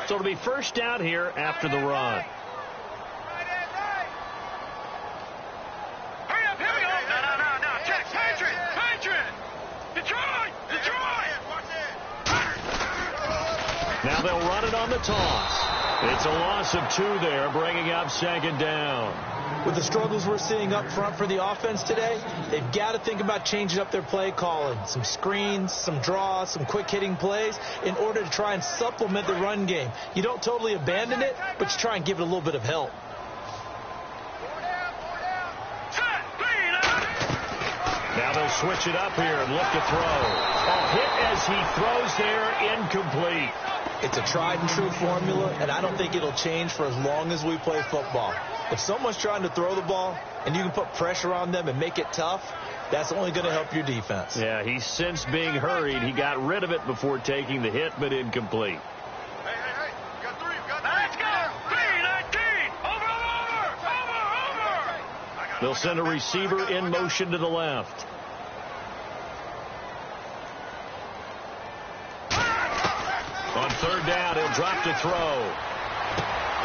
So it'll be 1st down here after the run.
Hurry up, here we go. No. Check, Patriot. Detroit.
Now they'll run it on the toss. It's a loss of 2 there, bringing up 2nd down.
With the struggles we're seeing up front for the offense today, they've got to think about changing up their play calling. Some screens, some draws, some quick-hitting plays in order to try and supplement the run game. You don't totally abandon it, but you try and give it a little bit of help.
Now they'll switch it up here and look to throw. Oh, hit as he throws there, incomplete.
It's a tried and true formula, and I don't think it'll change for as long as we play football. If someone's trying to throw the ball and you can put pressure on them and make it tough, that's only going to help your defense.
Yeah, he's since being hurried. He got rid of it before taking the hit, but incomplete.
Hey, you got three. Let's go. 3-19. Over.
They'll send a receiver in motion to the left. On third down, he'll drop to throw.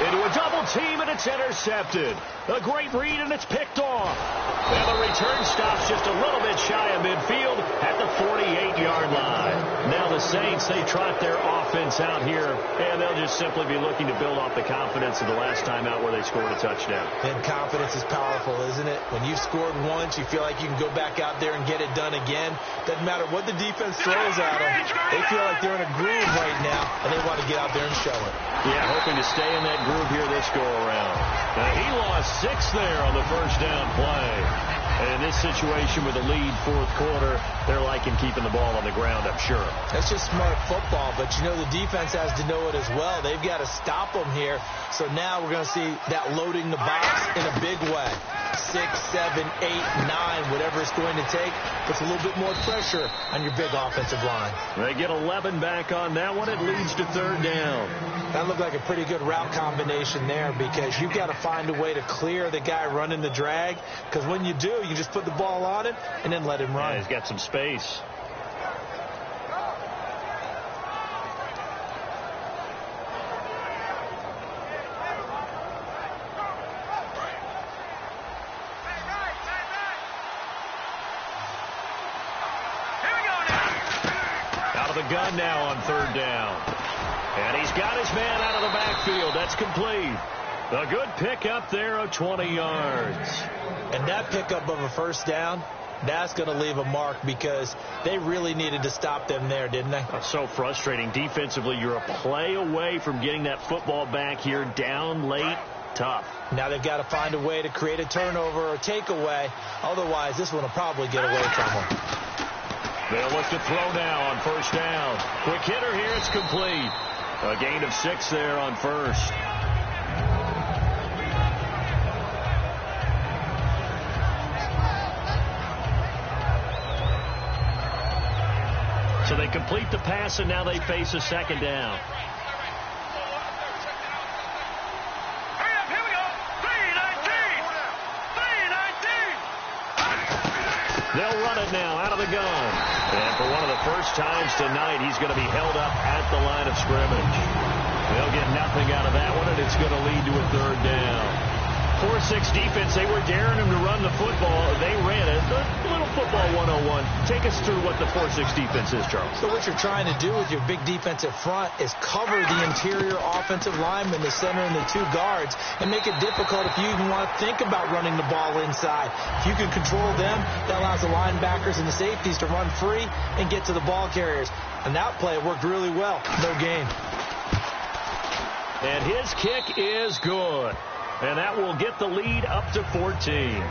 Into a double team, and it's intercepted. A great read, and it's picked off. And the return stops just a little bit shy of midfield at the 48-yard line. Now the Saints, they trot their offense out here, and they'll just simply be looking to build off the confidence of the last time out where they scored a touchdown.
And confidence is powerful, isn't it? When you've scored once, you feel like you can go back out there and get it done again. Doesn't matter what the defense throws at them. They feel like they're in a groove right now, and they want to get out there and show it.
Yeah, hoping to stay in that groove here this go-around. He lost 6 there on the first down play. And in this situation with a lead fourth quarter, they're liking keeping the ball on the ground, I'm sure.
That's just smart football, but you know the defense has to know it as well. They've got to stop them here. So now we're going to see that loading the box in a big way. 6, 7, 8, 9, whatever it's going to take, puts a little bit more pressure on your big offensive line.
They get 11 back on that one. It leads to third down.
That looked like a pretty good route combination there because you've got to find a way to clear the guy running the drag, because when you do, you just put the ball on it and then let him run.
Yeah, he's got some space. Gun now on third down. And he's got his man out of the backfield. That's complete. A good pickup there of 20 yards.
And that pickup of a first down, that's going to leave a mark because they really needed to stop them there, didn't they?
That's so frustrating. Defensively, you're a play away from getting that football back here down late. Tough.
Now they've got to find a way to create a turnover or takeaway. Otherwise, this one will probably get away from them.
They'll look to throw now on first down. Quick hitter here. It's complete. A gain of 6 there on first. So they complete the pass, and now they face a second down. They'll run it now out of the gun. And for one of the first times tonight, he's going to be held up at the line of scrimmage. They'll get nothing out of that one, and it's going to lead to a third down. 4-6 defense, they were daring him to run the football. They ran it. A little football 101. Take us through what the 4-6 defense is, Charles.
So what you're trying to do with your big defensive front is cover the interior offensive lineman, the center, and the 2 guards, and make it difficult if you even want to think about running the ball inside. If you can control them, that allows the linebackers and the safeties to run free and get to the ball carriers. And that play worked really well. No gain.
And his kick is good. And that will get the lead up to 14.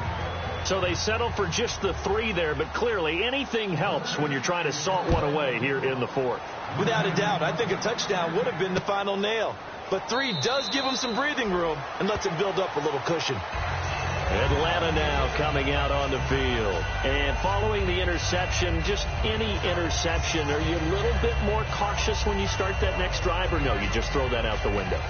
So they settle for just the 3 there, but clearly anything helps when you're trying to salt one away here in the fourth.
Without a doubt, I think a touchdown would have been the final nail. But 3 does give them some breathing room and lets them build up a little cushion.
Atlanta now coming out on the field. And following the interception, just any interception, are you a little bit more cautious when you start that next drive, or no, you just throw that out the window?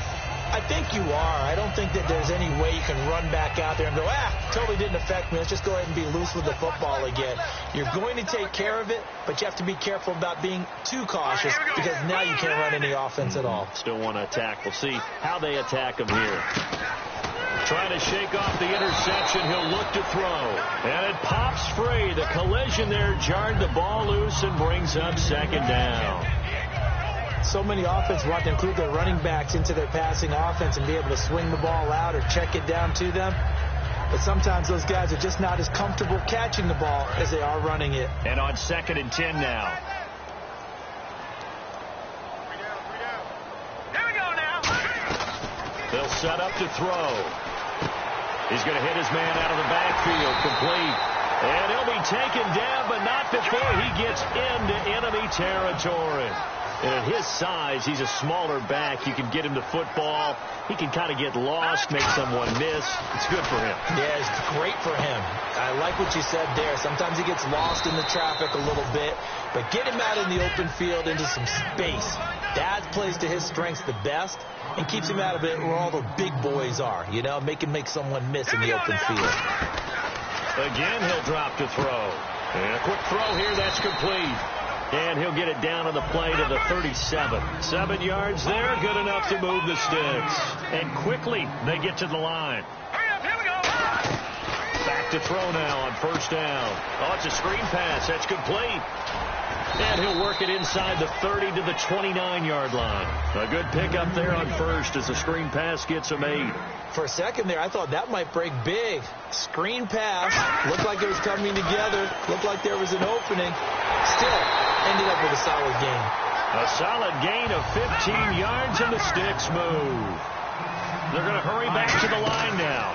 I think you are. I don't think that there's any way you can run back out there and go, totally didn't affect me. Let's just go ahead and be loose with the football again. You're going to take care of it, but you have to be careful about being too cautious because now you can't run any offense at all.
Still want to attack. We'll see how they attack him here. Trying to shake off the interception. He'll look to throw. And it pops free. The collision there jarred the ball loose and brings up second down.
So many offenses want to include their running backs into their passing offense and be able to swing the ball out or check it down to them. But sometimes those guys are just not as comfortable catching the ball as they are running it.
And on 2nd and 10 now.
Here we go now.
They'll set up to throw. He's going to hit his man out of the backfield. Complete. And he'll be taken down, but not before he gets into enemy territory. And at his size, he's a smaller back. You can get him to football. He can kind of get lost, make someone miss. It's good for him.
Yeah, it's great for him. I like what you said there. Sometimes he gets lost in the traffic a little bit, but get him out in the open field into some space. That plays to his strengths the best and keeps him out of it where all the big boys are, you know, make someone miss in the open field.
Again, he'll drop to throw. And a quick throw here, that's complete. And he'll get it down on the play to the 37. 7 yards there, good enough to move the sticks. And quickly, they get to the line. Back to throw now on first down. Oh, it's a screen pass. That's complete. And he'll work it inside the 30 to the 29-yard line. A good pickup there on first as the screen pass gets him 8.
For a second there, I thought that might break big. Screen pass. Looked like it was coming together. Looked like there was an opening. Still ended up with a solid gain.
A solid gain of 15 yards, and the sticks move. They're going to hurry back to the line now.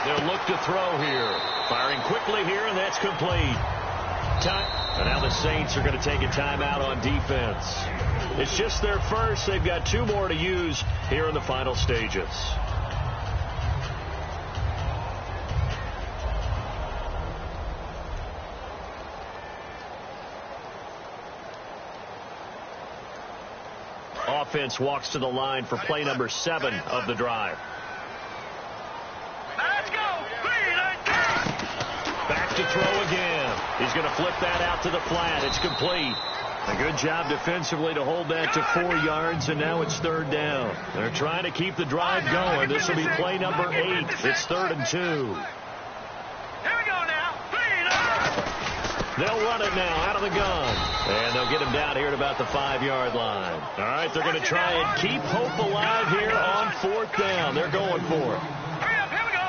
They'll look to throw here. Firing quickly here, and that's complete. And now the Saints are going to take a timeout on defense. It's just their first. They've got 2 more to use here in the final stages. Offense walks to the line for play number 7 of the drive.
Let's go.
Back to throw again. He's going to flip that out to the flat. It's complete. A good job defensively to hold that to 4 yards, and now it's 3rd down. They're trying to keep the drive going. This will be play number 8. It's 3rd and 2.
Here we go now.
They'll run it now out of the gun. And they'll get him down here at about the 5-yard line. All right, they're going to try and keep hope alive here on 4th down. They're going for it.
Hurry up, here we go.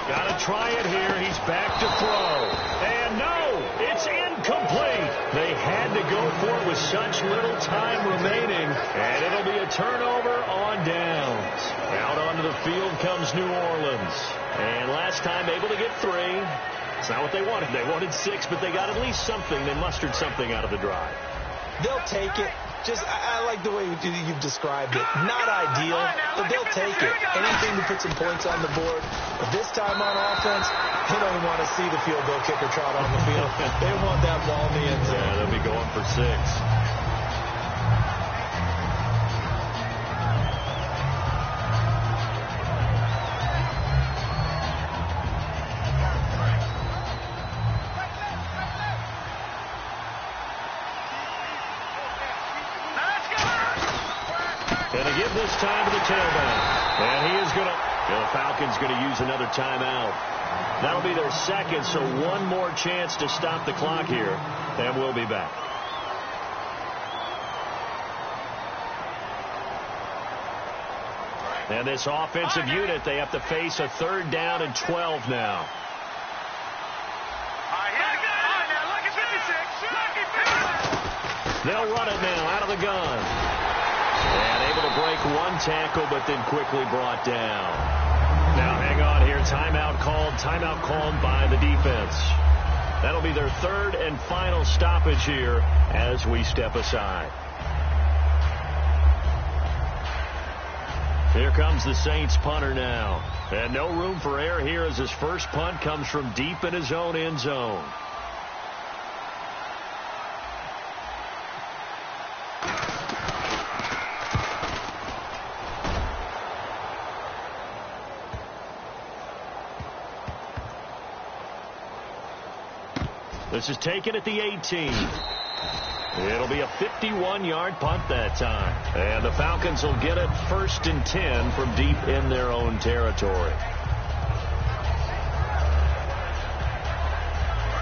Got to try it here. He's back to throw. And no, it's incomplete. They had to go for it with such little time remaining. And it'll be a turnover on downs. Out onto the field comes New Orleans. And last time able to get 3. It's not what they wanted. They wanted 6, but they got at least something. They mustered something out of the drive.
They'll take it. I like the way you've described it. Not ideal, but they'll take it. Anything to put some points on the board. But this time on offense, they don't want to see the field goal kicker trot on the field. They want that ball in the end zone.
Yeah, they'll be going for 6. This time to the tailback. And he is going to, the Falcons going to use another timeout. That'll be their 2nd, so 1 more chance to stop the clock here. And we'll be back. And this offensive unit, they have to face a 3rd down and 12 now. They'll run it now out of the gun. And able to break 1 tackle, but then quickly brought down. Now hang on here. Timeout called by the defense. That'll be their 3rd and final stoppage here as we step aside. Here comes the Saints punter now. And no room for error here as his first punt comes from deep in his own end zone. This is taken at the 18. It'll be a 51-yard punt that time. And the Falcons will get it 1st and 10 from deep in their own territory.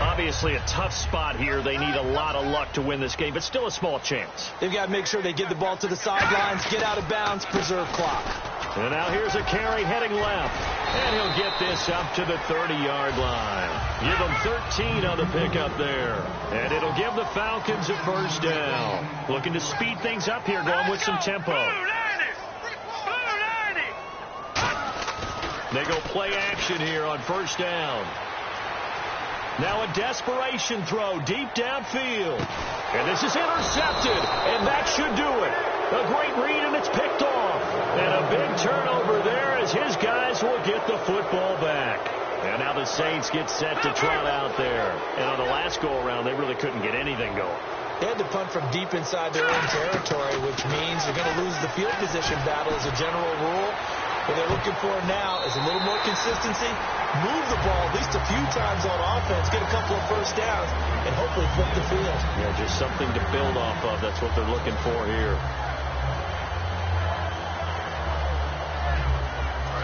Obviously a tough spot here. They need a lot of luck to win this game, but still a small chance.
They've got to make sure they get the ball to the sidelines, get out of bounds, preserve clock.
And now here's a carry heading left. And he'll get this up to the 30-yard line. Give them 13 on the pickup there. And it'll give the Falcons a 1st down. Looking to speed things up here, going with some tempo. They go play action here on first down. Now a desperation throw deep downfield. And this is intercepted, and that should do it. A great read, and it's picked off. And a big turnover there as his guys will get the football back. And now the Saints get set to trot out there. And on the last go-around, they really couldn't get anything going.
They had to punt from deep inside their own territory, which means they're going to lose the field position battle as a general rule. What they're looking for now is a little more consistency, move the ball at least a few times on offense, get a couple of first downs, and hopefully flip the field.
Yeah, just something to build off of. That's what they're looking for here.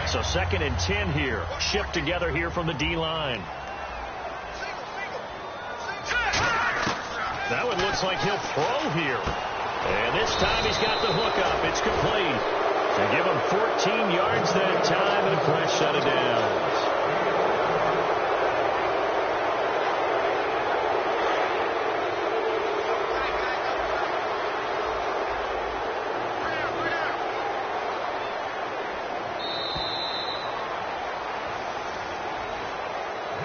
So 2nd and 10 here. Shift together here from the D-line. That one looks like he'll throw here. And this time he's got the hook up. It's complete. They give him 14 yards that time and a fresh set of downs.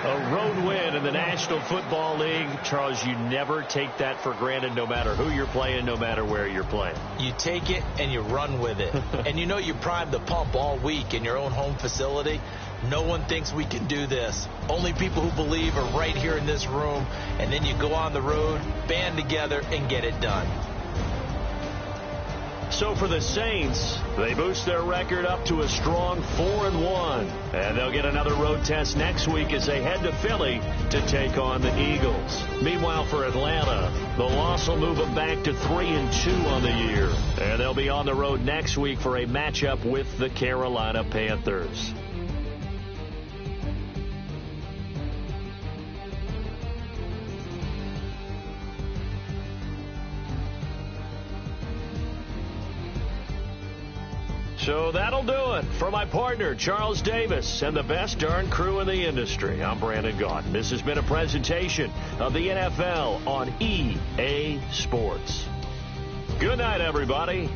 A road win in the National Football League. Charles, you never take that for granted no matter who you're playing, no matter where you're playing.
You take it and you run with it. And you know you primed the pump all week in your own home facility. No one thinks we can do this. Only people who believe are right here in this room. And then you go on the road, band together, and get it done.
So for the Saints, they boost their record up to a strong 4-1. And they'll get another road test next week as they head to Philly to take on the Eagles. Meanwhile, for Atlanta, the loss will move them back to 3-2 on the year. And they'll be on the road next week for a matchup with the Carolina Panthers. So that'll do it for my partner, Charles Davis, and the best darn crew in the industry. I'm Brandon Gaudin. This has been a presentation of the NFL on EA Sports. Good night, everybody.